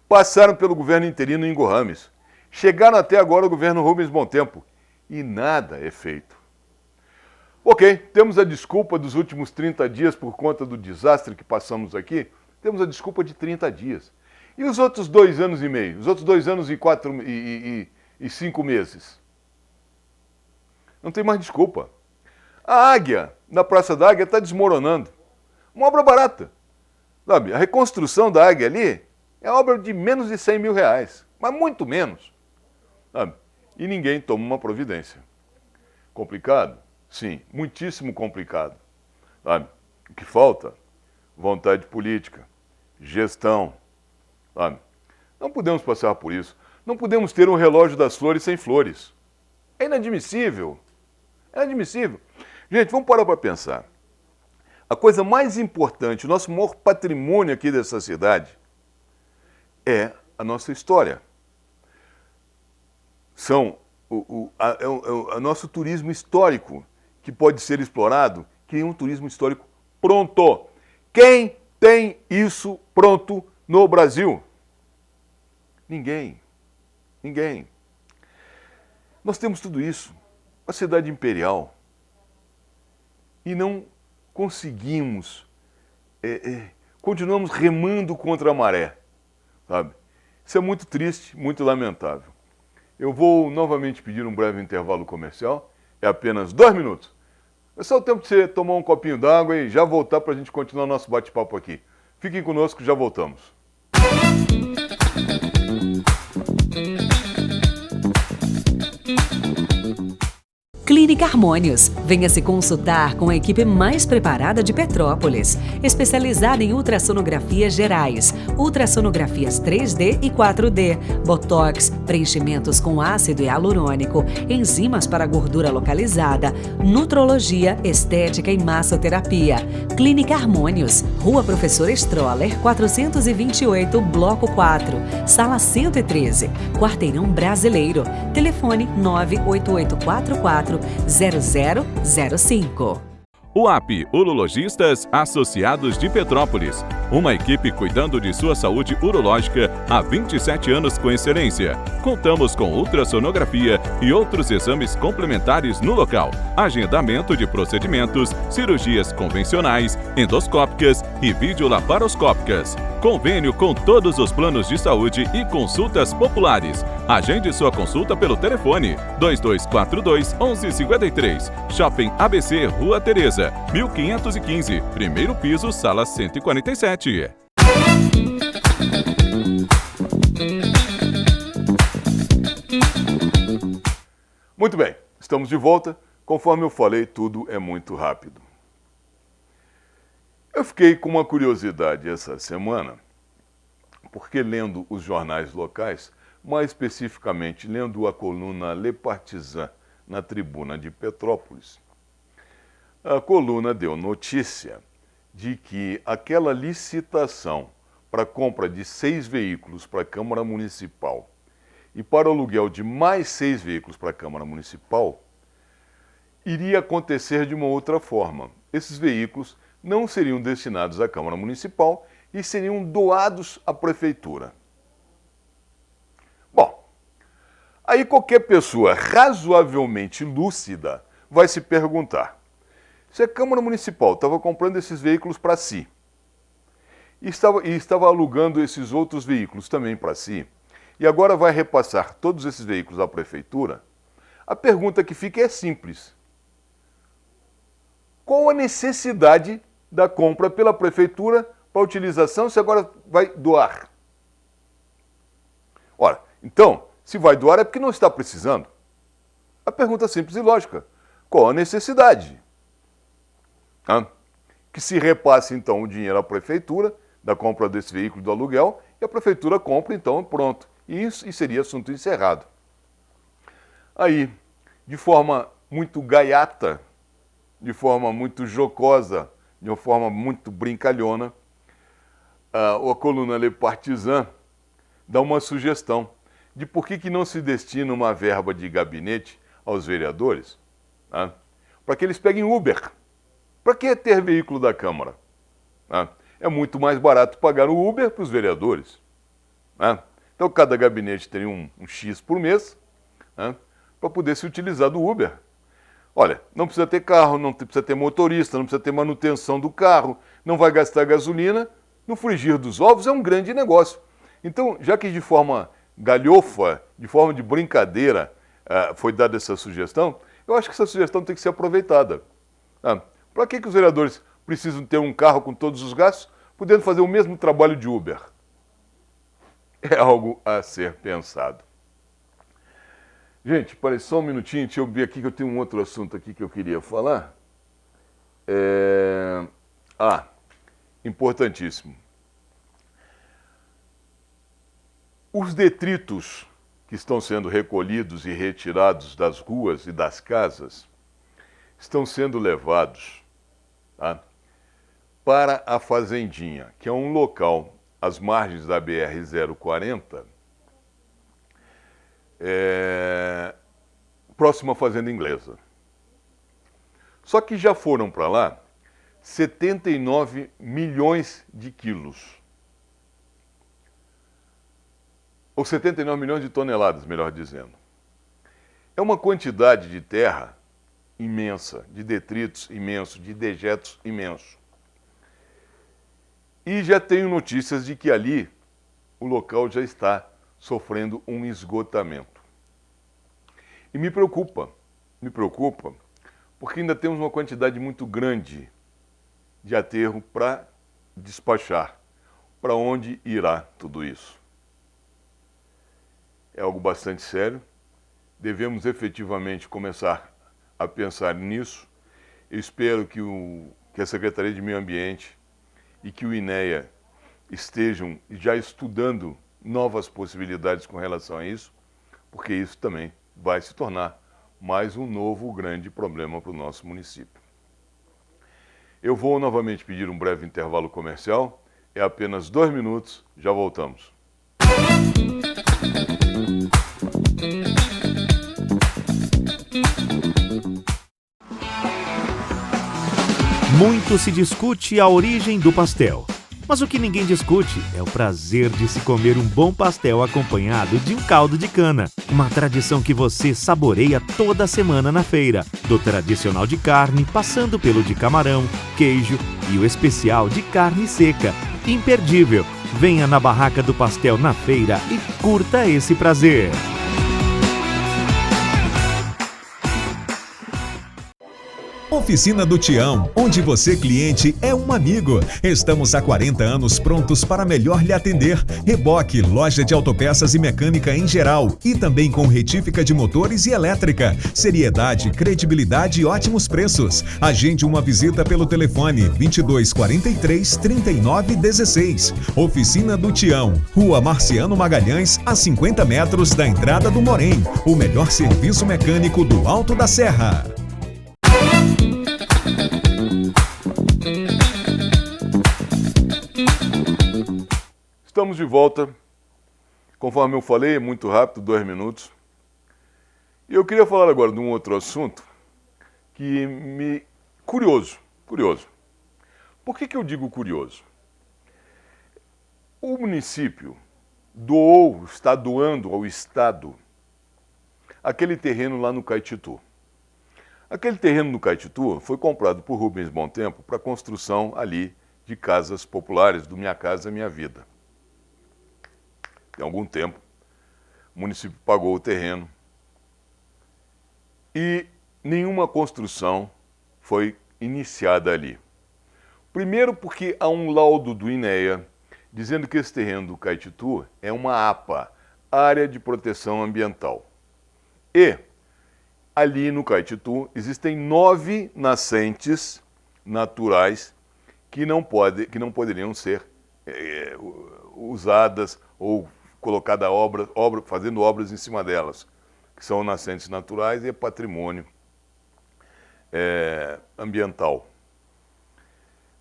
Passaram pelo governo interino Ingo Rames. Chegaram até agora o governo Rubens Bom Tempo. E nada é feito. Ok, temos a desculpa dos últimos 30 dias por conta do desastre que passamos aqui. Temos a desculpa de 30 dias. E os outros 2 anos e meio? Os outros 2 anos e 5 meses? Não tem mais desculpa. A Águia, na Praça da Águia, está desmoronando. Uma obra barata. Sabe? A reconstrução da Águia ali é obra de menos de 100 mil reais. Mas muito menos. Sabe? E ninguém toma uma providência. Complicado? Sim, muitíssimo complicado. Sabe? O que falta? Vontade política, gestão. Sabe? Não podemos passar por isso. Não podemos ter um relógio das flores sem flores. É inadmissível. É inadmissível. Gente, vamos parar para pensar. A coisa mais importante, o nosso maior patrimônio aqui dessa cidade é a nossa história. São o nosso turismo histórico, que pode ser explorado, que é um turismo histórico pronto. Quem tem isso pronto no Brasil? Ninguém. Ninguém. Nós temos tudo isso. A cidade imperial. E não conseguimos, continuamos remando contra a maré, sabe? Isso é muito triste, muito lamentável. Eu vou novamente pedir um breve intervalo comercial, é apenas 2 minutos. É só o tempo de você tomar um copinho d'água e já voltar para a gente continuar nosso bate-papo aqui. Fiquem conosco, já voltamos. Clínica Harmônios. Venha se consultar com a equipe mais preparada de Petrópolis, especializada em ultrassonografias gerais, ultrassonografias 3D e 4D, botox, preenchimentos com ácido hialurônico, enzimas para gordura localizada, nutrologia, estética e massoterapia. Clínica Harmônios, Rua Professor Stroller, 428, Bloco 4, Sala 113, Quarteirão Brasileiro. Telefone 98844 0005. UAP, Urologistas Associados de Petrópolis. Uma equipe cuidando de sua saúde urológica há 27 anos com excelência. Contamos com ultrassonografia e outros exames complementares no local. Agendamento de procedimentos, cirurgias convencionais, endoscópicas e videolaparoscópicas. Convênio com todos os planos de saúde e consultas populares. Agende sua consulta pelo telefone 2242-1153. Shopping ABC, Rua Tereza, 1515, primeiro piso, sala 147. Muito bem, estamos de volta. Conforme eu falei, tudo é muito rápido. Eu fiquei com uma curiosidade essa semana, porque lendo os jornais locais, mais especificamente lendo a coluna Le Partisan na Tribuna de Petrópolis, a coluna deu notícia de que aquela licitação para a compra de 6 veículos para a Câmara Municipal e para o aluguel de mais 6 veículos para a Câmara Municipal iria acontecer de uma outra forma. Esses veículos não seriam destinados à Câmara Municipal e seriam doados à Prefeitura. Bom, aí qualquer pessoa razoavelmente lúcida vai se perguntar: se a Câmara Municipal estava comprando esses veículos para si e estava alugando esses outros veículos também para si, e agora vai repassar todos esses veículos à Prefeitura, a pergunta que fica é simples: qual a necessidade da compra pela Prefeitura para utilização se agora vai doar? Ora, então, se vai doar é porque não está precisando. A pergunta é simples e lógica: qual a necessidade? Que se repasse então o dinheiro à Prefeitura da compra desse veículo do aluguel e a Prefeitura compra então pronto. E seria assunto encerrado. Aí, de forma muito gaiata, de forma muito jocosa, de uma forma muito brincalhona, a coluna Le Partisan dá uma sugestão de por que não se destina uma verba de gabinete aos vereadores, para que eles peguem Uber. Para que ter veículo da Câmara? É muito mais barato pagar o Uber para os vereadores. Então, cada gabinete teria um X por mês para poder se utilizar do Uber. Olha, não precisa ter carro, não precisa ter motorista, não precisa ter manutenção do carro, não vai gastar gasolina. No frigir dos ovos é um grande negócio. Então, já que de forma galhofa, de forma de brincadeira, foi dada essa sugestão, eu acho que essa sugestão tem que ser aproveitada. Para que os vereadores precisam ter um carro com todos os gastos, podendo fazer o mesmo trabalho de Uber? É algo a ser pensado. Gente, parece só um minutinho, deixa eu ver aqui que eu tenho um outro assunto aqui que eu queria falar. Importantíssimo. Os detritos que estão sendo recolhidos e retirados das ruas e das casas estão sendo levados para a Fazendinha, que é um local às margens da BR-040, próximo à Fazenda Inglesa. Só que já foram para lá 79 milhões de quilos. Ou 79 milhões de toneladas, melhor dizendo. É uma quantidade de terra imensa, de detritos imenso, de dejetos imenso. E já tenho notícias de que ali o local já está sofrendo um esgotamento. E me preocupa, porque ainda temos uma quantidade muito grande de aterro para despachar. Para onde irá tudo isso? É algo bastante sério. Devemos efetivamente começar a pensar nisso. Eu espero que a Secretaria de Meio Ambiente e que o INEA estejam já estudando novas possibilidades com relação a isso, porque isso também vai se tornar mais um novo grande problema para o nosso município. Eu vou novamente pedir um breve intervalo comercial. É apenas 2 minutos, já voltamos. Muito se discute a origem do pastel. Mas o que ninguém discute é o prazer de se comer um bom pastel acompanhado de um caldo de cana. Uma tradição que você saboreia toda semana na feira. Do tradicional de carne, passando pelo de camarão, queijo e o especial de carne seca. Imperdível! Venha na Barraca do Pastel na feira e curta esse prazer. Oficina do Tião, onde você, cliente, é um amigo. Estamos há 40 anos prontos para melhor lhe atender. Reboque, loja de autopeças e mecânica em geral. E também com retífica de motores e elétrica. Seriedade, credibilidade e ótimos preços. Agende uma visita pelo telefone 2243 3916. Oficina do Tião, Rua Marciano Magalhães, a 50 metros da entrada do Morém. O melhor serviço mecânico do Alto da Serra. Estamos de volta. Conforme eu falei, é muito rápido, 2 minutos. E eu queria falar agora de um outro assunto que me... Curioso. Por que eu digo curioso? O município está doando ao Estado aquele terreno lá no Caetitu. Aquele terreno no Caetitu foi comprado por Rubens Bom Tempo para a construção ali de casas populares, do Minha Casa Minha Vida. Tem algum tempo, o município pagou o terreno e nenhuma construção foi iniciada ali. Primeiro porque há um laudo do INEA dizendo que esse terreno do Caetitu é uma APA, Área de Proteção Ambiental. E ali no Caetitu existem 9 nascentes naturais que não poderiam ser usadas ou colocada fazendo obras em cima delas, que são nascentes naturais e é patrimônio ambiental.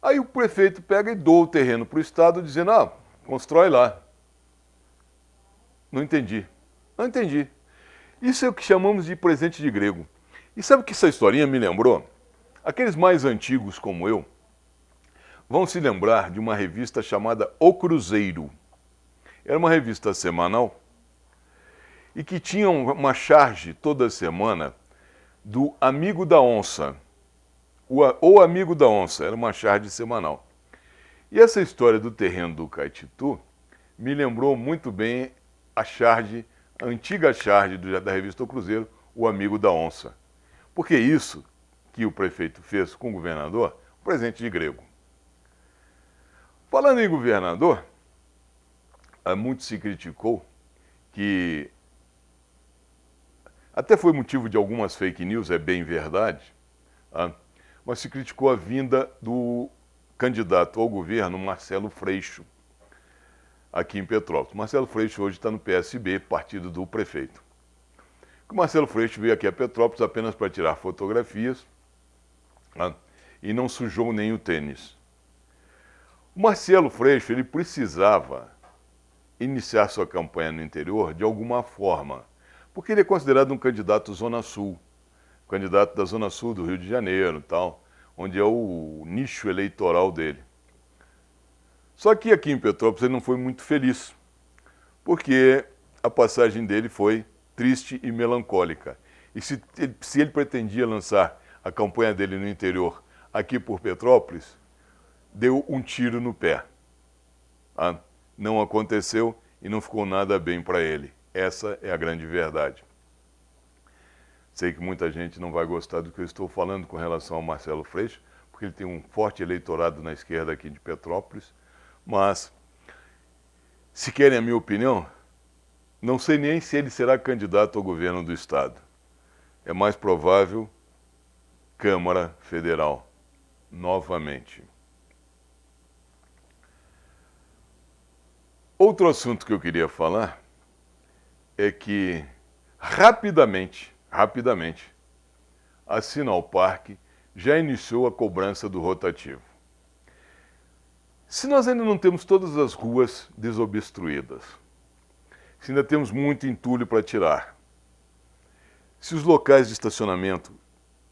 Aí o prefeito pega e doa o terreno para o Estado, dizendo, constrói lá. Não entendi. Isso é o que chamamos de presente de grego. E sabe o que essa historinha me lembrou? Aqueles mais antigos como eu vão se lembrar de uma revista chamada O Cruzeiro. Era uma revista semanal e que tinha uma charge toda semana do Amigo da Onça. O Amigo da Onça, era uma charge semanal. E essa história do terreno do Caetitu me lembrou muito bem a antiga charge da revista O Cruzeiro, O Amigo da Onça. Porque isso que o prefeito fez com o governador, presente de grego. Falando em governador, muito se criticou que até foi motivo de algumas fake news, é bem verdade, mas se criticou a vinda do candidato ao governo, Marcelo Freixo, aqui em Petrópolis. Marcelo Freixo hoje está no PSB, partido do prefeito. O Marcelo Freixo veio aqui a Petrópolis apenas para tirar fotografias e não sujou nem o tênis. O Marcelo Freixo, ele precisava iniciar sua campanha no interior de alguma forma, porque ele é considerado um candidato Zona Sul, candidato da Zona Sul do Rio de Janeiro, tal, onde é o nicho eleitoral dele. Só que aqui em Petrópolis ele não foi muito feliz, porque a passagem dele foi triste e melancólica. E se ele pretendia lançar a campanha dele no interior aqui por Petrópolis, deu um tiro no pé. Não aconteceu e não ficou nada bem para ele. Essa é a grande verdade. Sei que muita gente não vai gostar do que eu estou falando com relação ao Marcelo Freixo, porque ele tem um forte eleitorado na esquerda aqui de Petrópolis, mas, se querem a minha opinião, não sei nem se ele será candidato ao governo do estado. É mais provável Câmara Federal, novamente. Outro assunto que eu queria falar é que, rapidamente, a Sinalpark já iniciou a cobrança do rotativo. Se nós ainda não temos todas as ruas desobstruídas, se ainda temos muito entulho para tirar, se os locais de estacionamento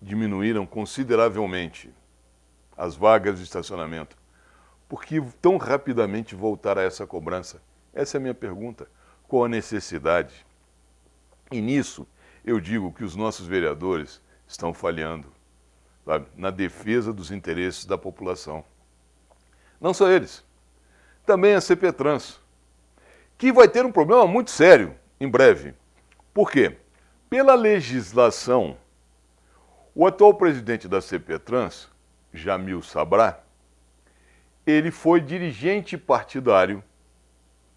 diminuíram consideravelmente, as vagas de estacionamento, por que tão rapidamente voltar a essa cobrança? Essa é a minha pergunta. Qual a necessidade? E nisso, eu digo que os nossos vereadores estão falhando, sabe, na defesa dos interesses da população. Não só eles, também a CPTrans, que vai ter um problema muito sério em breve. Por quê? Pela legislação, o atual presidente da CPTrans, Jamil Sabrá, ele foi dirigente partidário,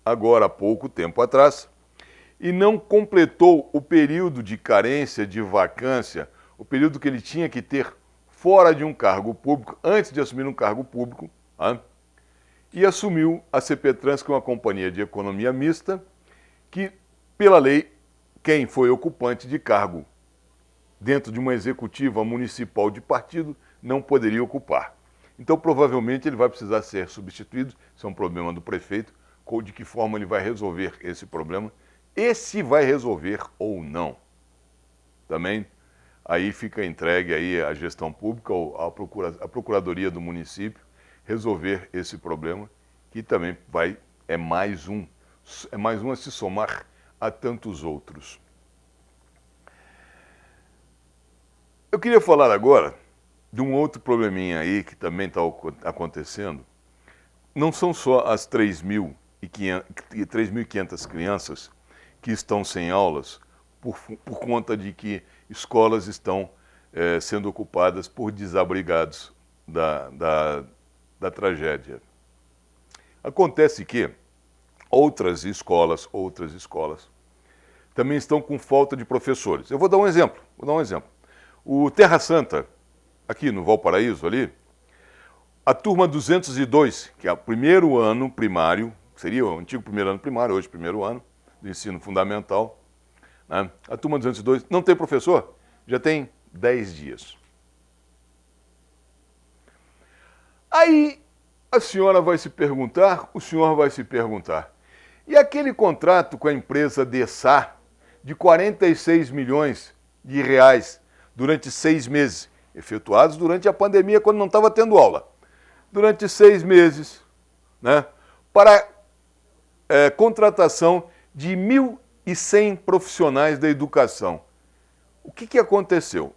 agora há pouco tempo atrás, e não completou o período de carência, de vacância, o período que ele tinha que ter fora de um cargo público, antes de assumir um cargo público, e assumiu a CPTrans, que é uma companhia de economia mista, que, pela lei, quem foi ocupante de cargo dentro de uma executiva municipal de partido não poderia ocupar. Então, provavelmente, ele vai precisar ser substituído, isso é um problema do prefeito, de que forma ele vai resolver esse problema, e se vai resolver ou não. Também, aí fica entregue aí à gestão pública, ou à Procuradoria do município, resolver esse problema, que também é mais um a se somar a tantos outros. Eu queria falar agora de um outro probleminha aí que também está acontecendo. Não são só as 3.500 crianças que estão sem aulas por conta de que escolas estão sendo ocupadas por desabrigados da tragédia. Acontece que outras escolas também estão com falta de professores. Eu vou dar um exemplo. O Terra Santa, aqui no Valparaíso, ali, a turma 202, que é o primeiro ano primário, seria o antigo primeiro ano primário, hoje primeiro ano do ensino fundamental, né? A turma 202 não tem professor, já tem 10 dias. Aí a senhora vai se perguntar, o senhor vai se perguntar, e aquele contrato com a empresa Dessá de 46 milhões de reais durante 6 meses, efetuados durante a pandemia, quando não estava tendo aula, durante 6 meses, né, para contratação de 1.100 profissionais da educação. O que aconteceu?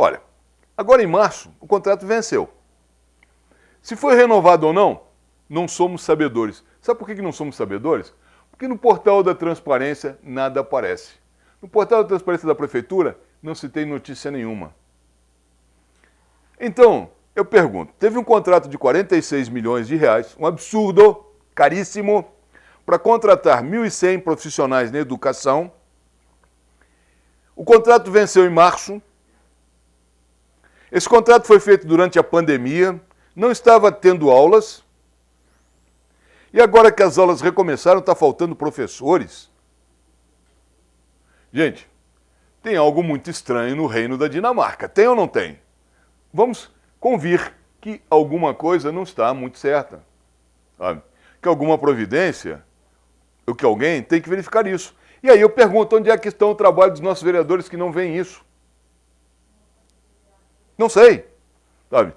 Olha, agora em março, o contrato venceu. Se foi renovado ou não, não somos sabedores. Sabe por que não somos sabedores? Porque no portal da transparência nada aparece. No portal da transparência da prefeitura não se tem notícia nenhuma. Então, eu pergunto, teve um contrato de 46 milhões de reais, um absurdo, caríssimo, para contratar 1.100 profissionais na educação. O contrato venceu em março. Esse contrato foi feito durante a pandemia, não estava tendo aulas. E agora que as aulas recomeçaram, está faltando professores. Gente, tem algo muito estranho no reino da Dinamarca. Tem ou não tem? Vamos convir que alguma coisa não está muito certa. Sabe? Que alguma providência, ou que alguém tem que verificar isso. E aí eu pergunto, onde é que estão o trabalho dos nossos vereadores que não veem isso? Não sei. Sabe?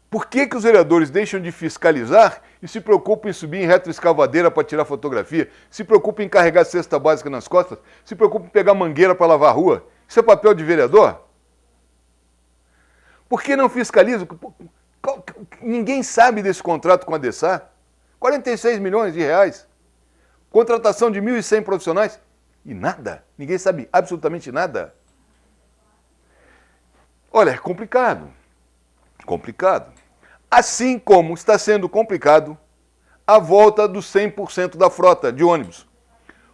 Por que os vereadores deixam de fiscalizar e se preocupam em subir em retroescavadeira para tirar fotografia, se preocupam em carregar cesta básica nas costas, se preocupam em pegar mangueira para lavar a rua? Isso é papel de vereador? Por que não fiscalizam? Ninguém sabe desse contrato com a DESAR. 46 milhões de reais. Contratação de 1.100 profissionais. E nada. Ninguém sabe absolutamente nada. Olha, é complicado. Complicado. Assim como está sendo complicado a volta dos 100% da frota de ônibus.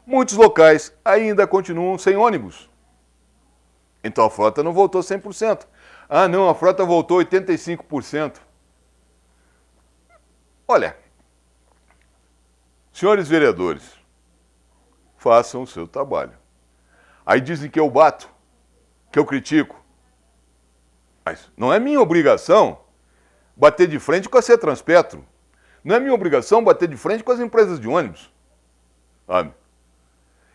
Muitos locais ainda continuam sem ônibus. Então a frota não voltou 100%. Ah, não, a frota voltou 85%. Olha, senhores vereadores, façam o seu trabalho. Aí dizem que eu bato, que eu critico. Mas não é minha obrigação bater de frente com a Cetranspetro. Não é minha obrigação bater de frente com as empresas de ônibus. Sabe?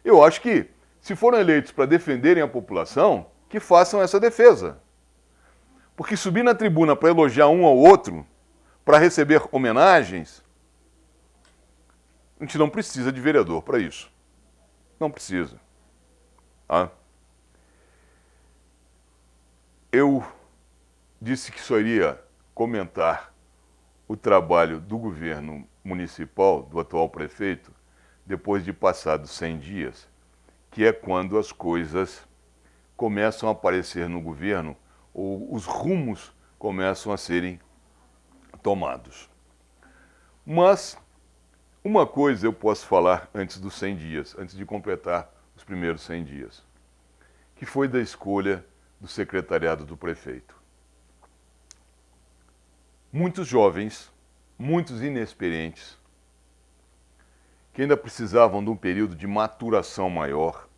Eu acho que, se foram eleitos para defenderem a população, que façam essa defesa. Porque subir na tribuna para elogiar um ao outro, para receber homenagens, a gente não precisa de vereador para isso. Não precisa. Ah. Eu disse que só iria comentar o trabalho do governo municipal, do atual prefeito, depois de passados 100 dias, que é quando as coisas começam a aparecer no governo ou os rumos começam a serem tomados. Mas uma coisa eu posso falar antes dos 100 dias, antes de completar os primeiros 100 dias, que foi da escolha do secretariado do prefeito. Muitos jovens, muitos inexperientes, que ainda precisavam de um período de maturação maior,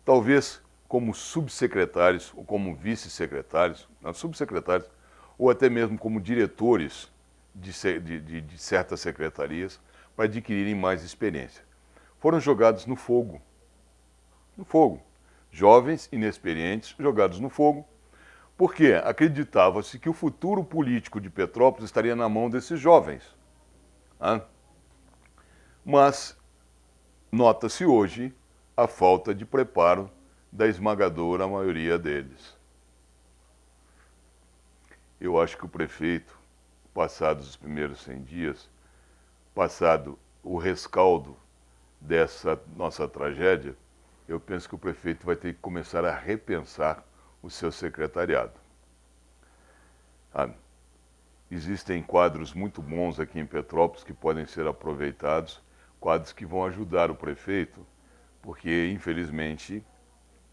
talvez como subsecretários ou como vice-secretários, não, subsecretários, ou até mesmo como diretores de certas secretarias, para adquirirem mais experiência. Foram jogados no fogo. No fogo. Jovens, inexperientes, jogados no fogo, porque acreditava-se que o futuro político de Petrópolis estaria na mão desses jovens. Mas nota-se hoje a falta de preparo da esmagadora maioria deles. Eu acho que o prefeito, passados os primeiros 100 dias, passado o rescaldo dessa nossa tragédia, eu penso que o prefeito vai ter que começar a repensar o seu secretariado. Existem quadros muito bons aqui em Petrópolis que podem ser aproveitados, quadros que vão ajudar o prefeito, porque, infelizmente,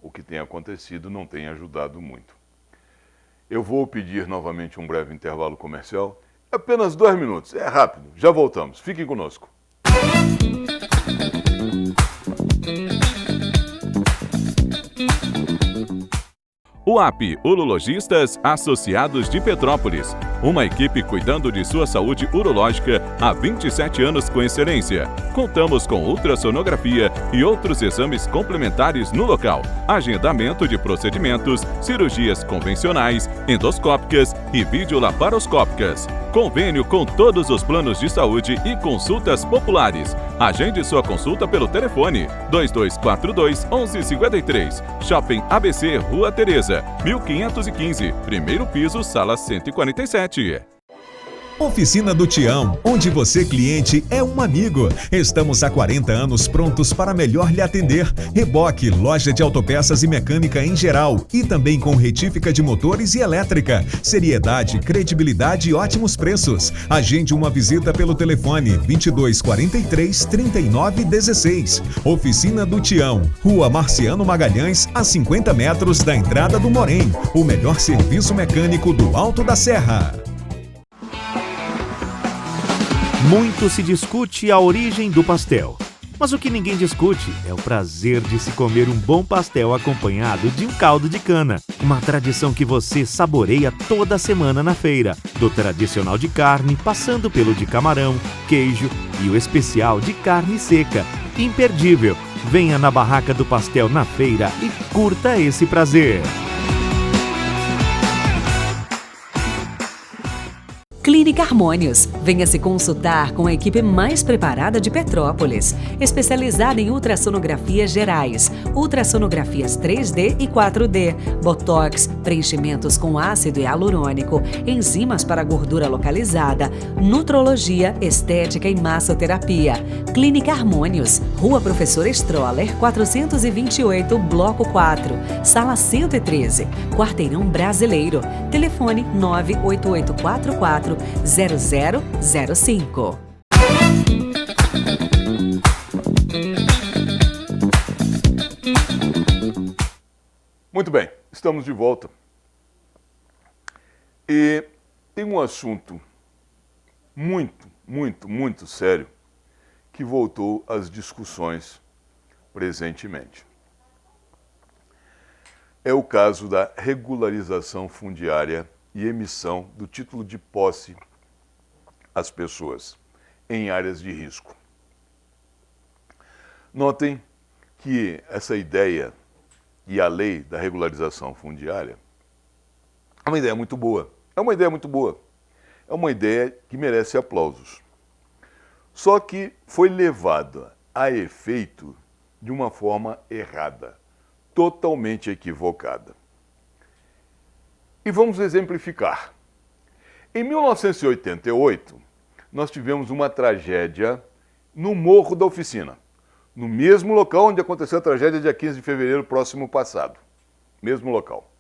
o que tem acontecido não tem ajudado muito. Eu vou pedir novamente um breve intervalo comercial, apenas 2 minutos, é rápido, já voltamos, fiquem conosco. UAP, Urologistas Associados de Petrópolis. Uma equipe cuidando de sua saúde urológica há 27 anos com excelência. Contamos com ultrassonografia e outros exames complementares no local. Agendamento de procedimentos, cirurgias convencionais, endoscópicas e videolaparoscópicas. Convênio com todos os planos de saúde e consultas populares. Agende sua consulta pelo telefone 2242-1153. Shopping ABC, Rua Tereza, 1515, primeiro piso, sala 147. Oficina do Tião, onde você, cliente, é um amigo. Estamos há 40 anos prontos para melhor lhe atender. Reboque, loja de autopeças e mecânica em geral e também com retífica de motores e elétrica. Seriedade, credibilidade e ótimos preços. Agende uma visita pelo telefone 2243-3916. Oficina do Tião, Rua Marciano Magalhães, a 50 metros da entrada do Morém. O melhor serviço mecânico do Alto da Serra. Muito se discute a origem do pastel, mas o que ninguém discute é o prazer de se comer um bom pastel acompanhado de um caldo de cana. Uma tradição que você saboreia toda semana na feira, do tradicional de carne, passando pelo de camarão, queijo e o especial de carne seca. Imperdível! Venha na Barraca do Pastel na feira e curta esse prazer! Clínica Harmônios. Venha se consultar com a equipe mais preparada de Petrópolis, especializada em ultrassonografias gerais, ultrassonografias 3D e 4D, botox, preenchimentos com ácido hialurônico, enzimas para gordura localizada, nutrologia, estética e massoterapia. Clínica Harmônios, Rua Professor Stroller, 428, Bloco 4, Sala 113, Quarteirão Brasileiro. Telefone 98844 0005. Muito bem, estamos de volta. E tem um assunto muito sério que voltou às discussões presentemente. É o caso da regularização fundiária e emissão do título de posse às pessoas em áreas de risco. Notem que essa ideia e a lei da regularização fundiária é uma ideia muito boa. É uma ideia muito boa. É uma ideia que merece aplausos. Só que foi levada a efeito de uma forma errada, totalmente equivocada. E vamos exemplificar. Em 1988, nós tivemos uma tragédia no Morro da Oficina, no mesmo local onde aconteceu a tragédia dia 15 de fevereiro próximo passado. Mesmo local.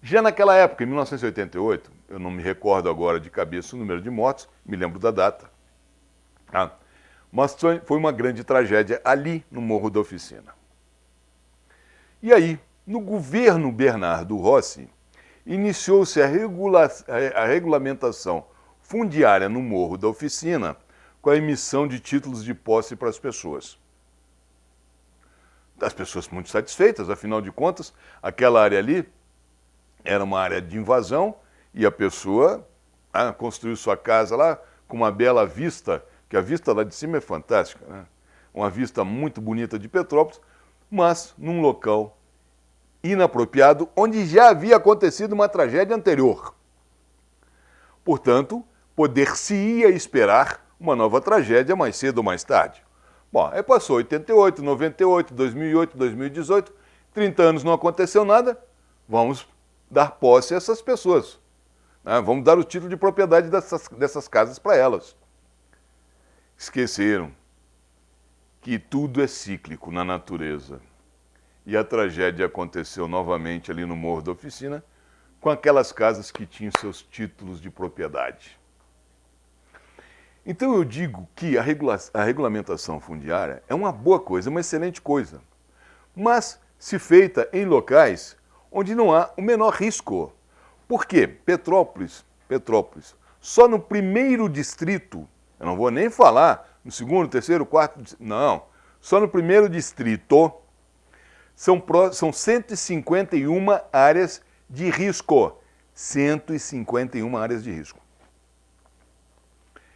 Já naquela época, em 1988, eu não me recordo agora de cabeça o número de mortos, me lembro da data. Mas foi uma grande tragédia ali no Morro da Oficina. E aí, no governo Bernardo Rossi, iniciou-se a regulamentação fundiária no Morro da Oficina com a emissão de títulos de posse para as pessoas. As pessoas muito satisfeitas, afinal de contas, aquela área ali era uma área de invasão e a pessoa construiu sua casa lá com uma bela vista, que a vista lá de cima é fantástica, né? Uma vista muito bonita de Petrópolis, mas num local inapropriado, onde já havia acontecido uma tragédia anterior. Portanto, poder-se-ia esperar uma nova tragédia mais cedo ou mais tarde. Bom, aí passou 88, 98, 2008, 2018, 30 anos não aconteceu nada, vamos dar posse a essas pessoas. Né? Vamos dar o título de propriedade dessas casas para elas. Esqueceram que tudo é cíclico na natureza. E a tragédia aconteceu novamente ali no Morro da Oficina, com aquelas casas que tinham seus títulos de propriedade. Então eu digo que a regulamentação fundiária é uma boa coisa, uma excelente coisa, mas se feita em locais onde não há o menor risco. Por quê? Petrópolis, só no primeiro distrito, eu não vou nem falar no segundo, terceiro, quarto, não, só no primeiro distrito, são 151 áreas de risco. 151 áreas de risco.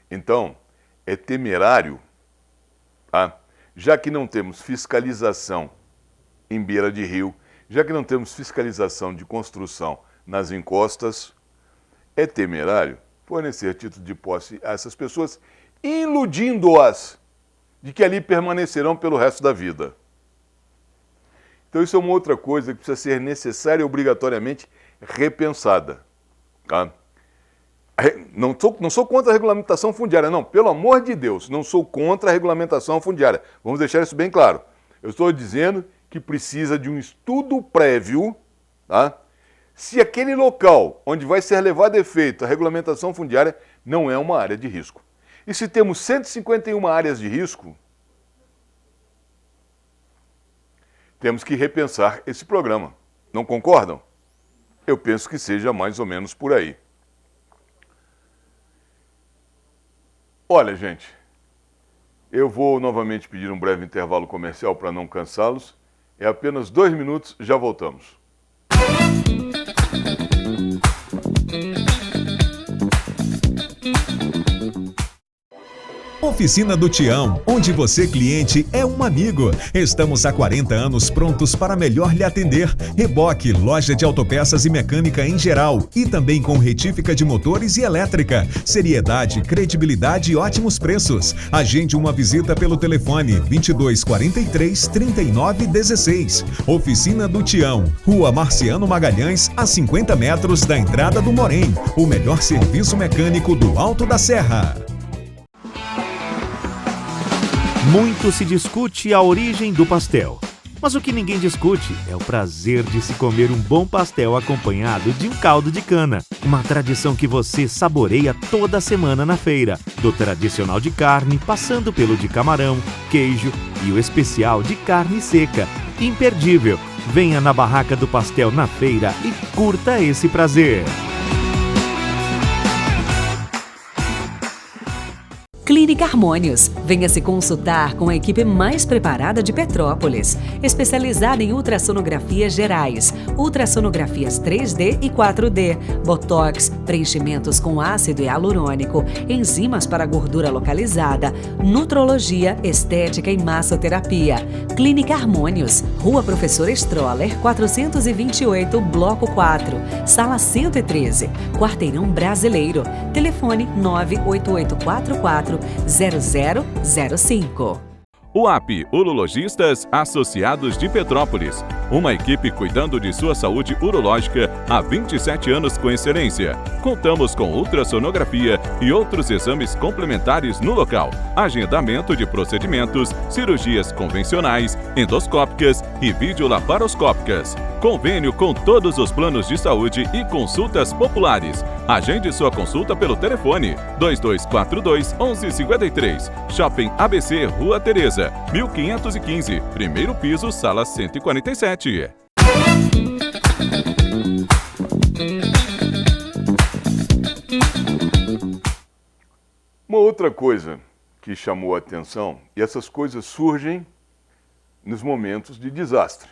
Então, é temerário, já que não temos fiscalização em beira de rio, já que não temos fiscalização de construção nas encostas, é temerário fornecer título de posse a essas pessoas, iludindo-as de que ali permanecerão pelo resto da vida. Então isso é uma outra coisa que precisa ser necessária e obrigatoriamente repensada. Tá? Não sou contra a regulamentação fundiária, não. Pelo amor de Deus, não sou contra a regulamentação fundiária. Vamos deixar isso bem claro. Eu estou dizendo que precisa de um estudo prévio, tá? Se aquele local onde vai ser levado a efeito a regulamentação fundiária não é uma área de risco. E se temos 151 áreas de risco, temos que repensar esse programa. Não concordam? Eu penso que seja mais ou menos por aí. Olha, gente, eu vou novamente pedir um breve intervalo comercial para não cansá-los. É apenas 2 minutos, já voltamos. Oficina do Tião, onde você, cliente, é um amigo. Estamos há 40 anos prontos para melhor lhe atender. Reboque, loja de autopeças e mecânica em geral. E também com retífica de motores e elétrica. Seriedade, credibilidade e ótimos preços. Agende uma visita pelo telefone 2243-3916. Oficina do Tião, Rua Marciano Magalhães, a 50 metros da entrada do Morém. O melhor serviço mecânico do Alto da Serra. Muito se discute a origem do pastel, mas o que ninguém discute é o prazer de se comer um bom pastel acompanhado de um caldo de cana, uma tradição que você saboreia toda semana na feira, do tradicional de carne, passando pelo de camarão, queijo e o especial de carne seca. Imperdível! Venha na Barraca do Pastel na feira e curta esse prazer! Clínica Harmônios. Venha se consultar com a equipe mais preparada de Petrópolis, especializada em ultrassonografias gerais, ultrassonografias 3D e 4D, botox, preenchimentos com ácido hialurônico, enzimas para gordura localizada, nutrologia, estética e massoterapia. Clínica Harmônios, Rua Professor Stroller, 428, Bloco 4, Sala 113, Quarteirão Brasileiro. Telefone 98844 0005. UAP, Urologistas Associados de Petrópolis. Uma equipe cuidando de sua saúde urológica há 27 anos com excelência. Contamos com ultrassonografia e outros exames complementares no local. Agendamento de procedimentos, cirurgias convencionais, endoscópicas e videolaparoscópicas. Convênio com todos os planos de saúde e consultas populares. Agende sua consulta pelo telefone 2242-1153. Shopping ABC, Rua Tereza, 1515, primeiro piso, sala 147. Uma outra coisa que chamou a atenção, e essas coisas surgem nos momentos de desastre.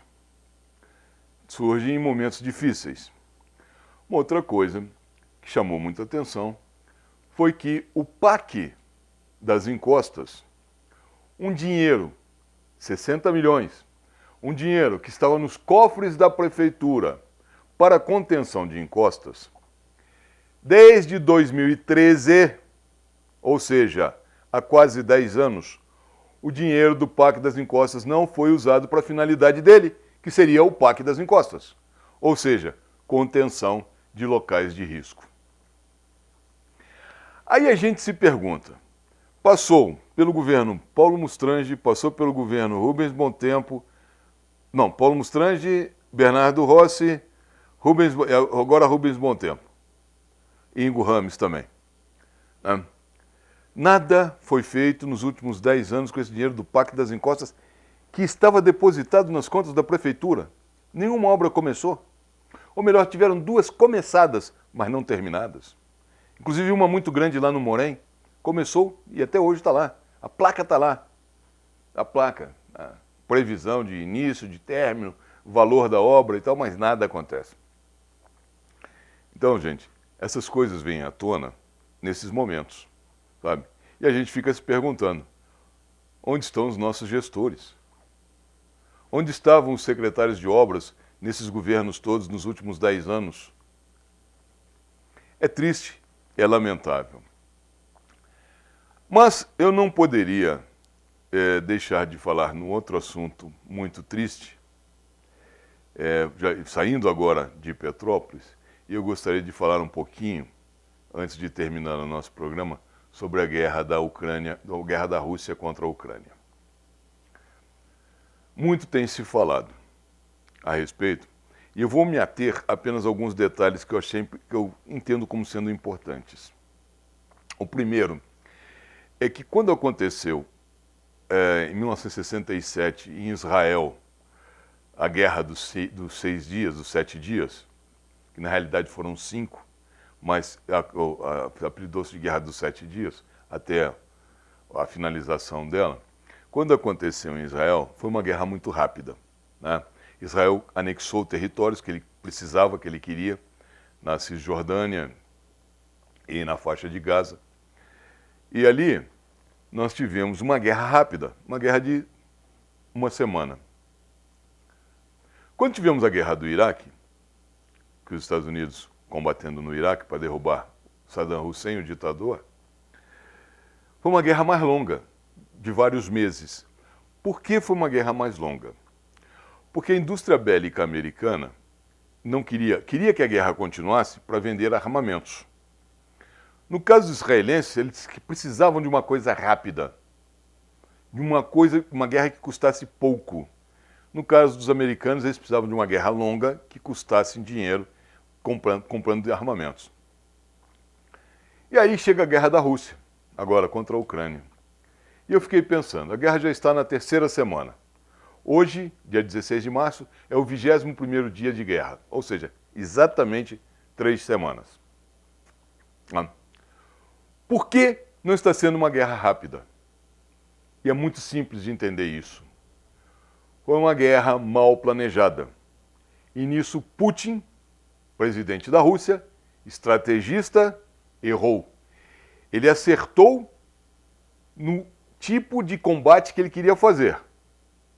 Surgem em momentos difíceis. Uma outra coisa que chamou muita atenção foi que o PAC das encostas, um dinheiro, 60 milhões, um dinheiro que estava nos cofres da prefeitura para contenção de encostas, desde 2013, ou seja, há quase 10 anos, o dinheiro do PAC das encostas não foi usado para a finalidade dele, que seria o PAC das encostas, ou seja, contenção de locais de risco. Aí a gente se pergunta, passou pelo governo Paulo Mustrange, passou pelo governo Rubens Bontempo, não, Paulo Mustrange, Bernardo Rossi, agora Rubens Bontempo, e Ingo Rames também. Né? Nada foi feito nos últimos 10 anos com esse dinheiro do PAC das encostas, que estava depositado nas contas da prefeitura. Nenhuma obra começou. Ou melhor, tiveram 2 começadas, mas não terminadas. Inclusive uma muito grande lá no Morém, começou e até hoje está lá. A placa está lá. A placa, a previsão de início, de término, o valor da obra e tal, mas nada acontece. Então, gente, essas coisas vêm à tona nesses momentos, sabe? E a gente fica se perguntando, onde estão os nossos gestores? Onde estavam os secretários de obras nesses governos todos nos últimos 10 anos? É triste, é lamentável. Mas eu não poderia deixar de falar num outro assunto muito triste, saindo agora de Petrópolis, e eu gostaria de falar um pouquinho, antes de terminar o nosso programa, sobre a guerra da Ucrânia, a guerra da Rússia contra a Ucrânia. Muito tem se falado a respeito, e eu vou me ater apenas a alguns detalhes que eu entendo como sendo importantes. O primeiro é que quando aconteceu, em 1967, em Israel, a guerra dos 6 dias, dos 7 dias, que na realidade foram 5, mas apelidou-se de Guerra dos 7 Dias, até a finalização dela. Quando aconteceu em Israel, foi uma guerra muito rápida, né? Israel anexou territórios que ele precisava, que ele queria, na Cisjordânia e na faixa de Gaza. E ali nós tivemos uma guerra rápida, uma guerra de uma semana. Quando tivemos a guerra do Iraque, que os Estados Unidos combatendo no Iraque para derrubar Saddam Hussein, o ditador, foi uma guerra mais longa, de vários meses. Por que foi uma guerra mais longa? Porque a indústria bélica americana não queria que a guerra continuasse para vender armamentos. No caso dos israelenses, eles precisavam de uma coisa rápida, de uma guerra que custasse pouco. No caso dos americanos, eles precisavam de uma guerra longa que custasse dinheiro, comprando de armamentos. E aí chega a guerra da Rússia, agora contra a Ucrânia. E eu fiquei pensando, a guerra já está na 3ª semana. Hoje, dia 16 de março, é o 21º dia de guerra, ou seja, exatamente 3 semanas. Por que não está sendo uma guerra rápida? E é muito simples de entender isso. Foi uma guerra mal planejada. E nisso Putin, presidente da Rússia, estrategista, errou. Ele acertou no tipo de combate que ele queria fazer,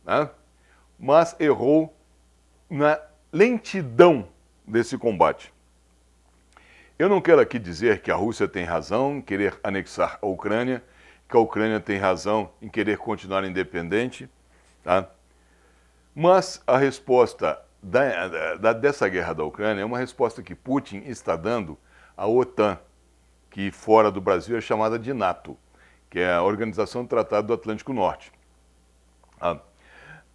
né? Mas errou na lentidão desse combate. Eu não quero aqui dizer que a Rússia tem razão em querer anexar a Ucrânia, que a Ucrânia tem razão em querer continuar independente, tá? Mas a resposta dessa guerra da Ucrânia é uma resposta que Putin está dando à OTAN, que fora do Brasil é chamada de NATO, que é a Organização do Tratado do Atlântico Norte.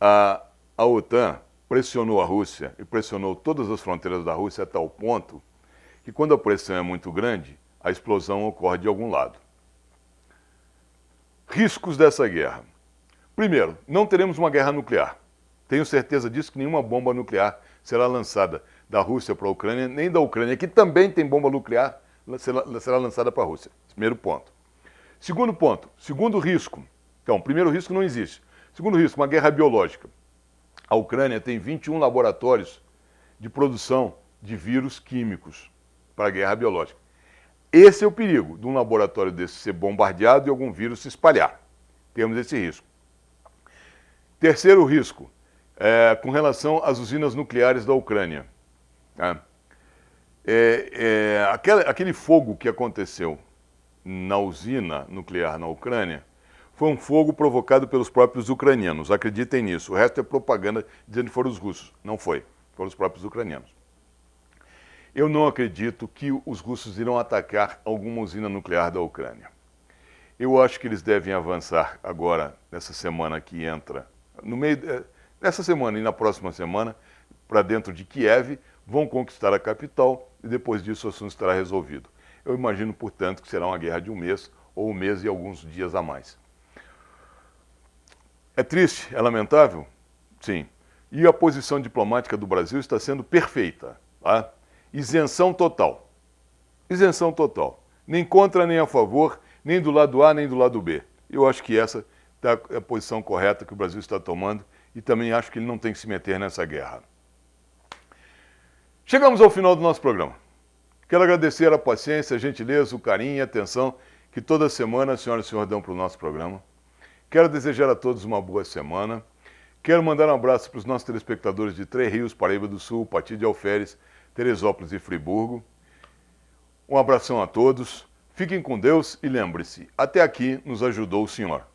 A OTAN pressionou a Rússia e pressionou todas as fronteiras da Rússia a tal ponto que quando a pressão é muito grande, a explosão ocorre de algum lado. Riscos dessa guerra. Primeiro, não teremos uma guerra nuclear. Tenho certeza disso, que nenhuma bomba nuclear será lançada da Rússia para a Ucrânia, nem da Ucrânia, que também tem bomba nuclear, será lançada para a Rússia. Primeiro ponto. Segundo ponto, segundo risco. Então, primeiro risco não existe. Segundo risco, uma guerra biológica. A Ucrânia tem 21 laboratórios de produção de vírus químicos para a guerra biológica. Esse é o perigo de um laboratório desse ser bombardeado e algum vírus se espalhar. Temos esse risco. Terceiro risco, com relação às usinas nucleares da Ucrânia. Aquele fogo que aconteceu na usina nuclear na Ucrânia foi um fogo provocado pelos próprios ucranianos. Acreditem nisso. O resto é propaganda dizendo que foram os russos. Não foi. Foram os próprios ucranianos. Eu não acredito que os russos irão atacar alguma usina nuclear da Ucrânia. Eu acho que eles devem avançar agora, nessa semana que entra, nessa semana e na próxima semana, para dentro de Kiev, vão conquistar a capital e depois disso o assunto estará resolvido. Eu imagino, portanto, que será uma guerra de 1 mês, ou 1 mês e alguns dias a mais. É triste? É lamentável? Sim. E a posição diplomática do Brasil está sendo perfeita. Tá? Isenção total. Isenção total. Nem contra, nem a favor, nem do lado A, nem do lado B. Eu acho que essa é a posição correta que o Brasil está tomando e também acho que ele não tem que se meter nessa guerra. Chegamos ao final do nosso programa. Quero agradecer a paciência, a gentileza, o carinho e a atenção que toda semana a senhora e o senhor dão para o nosso programa. Quero desejar a todos uma boa semana. Quero mandar um abraço para os nossos telespectadores de Três Rios, Paraíba do Sul, Pati de Alferes, Teresópolis e Friburgo. Um abração a todos. Fiquem com Deus e lembre-se, até aqui nos ajudou o Senhor.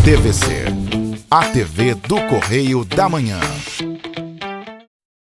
TVC, a TV do Correio da Manhã.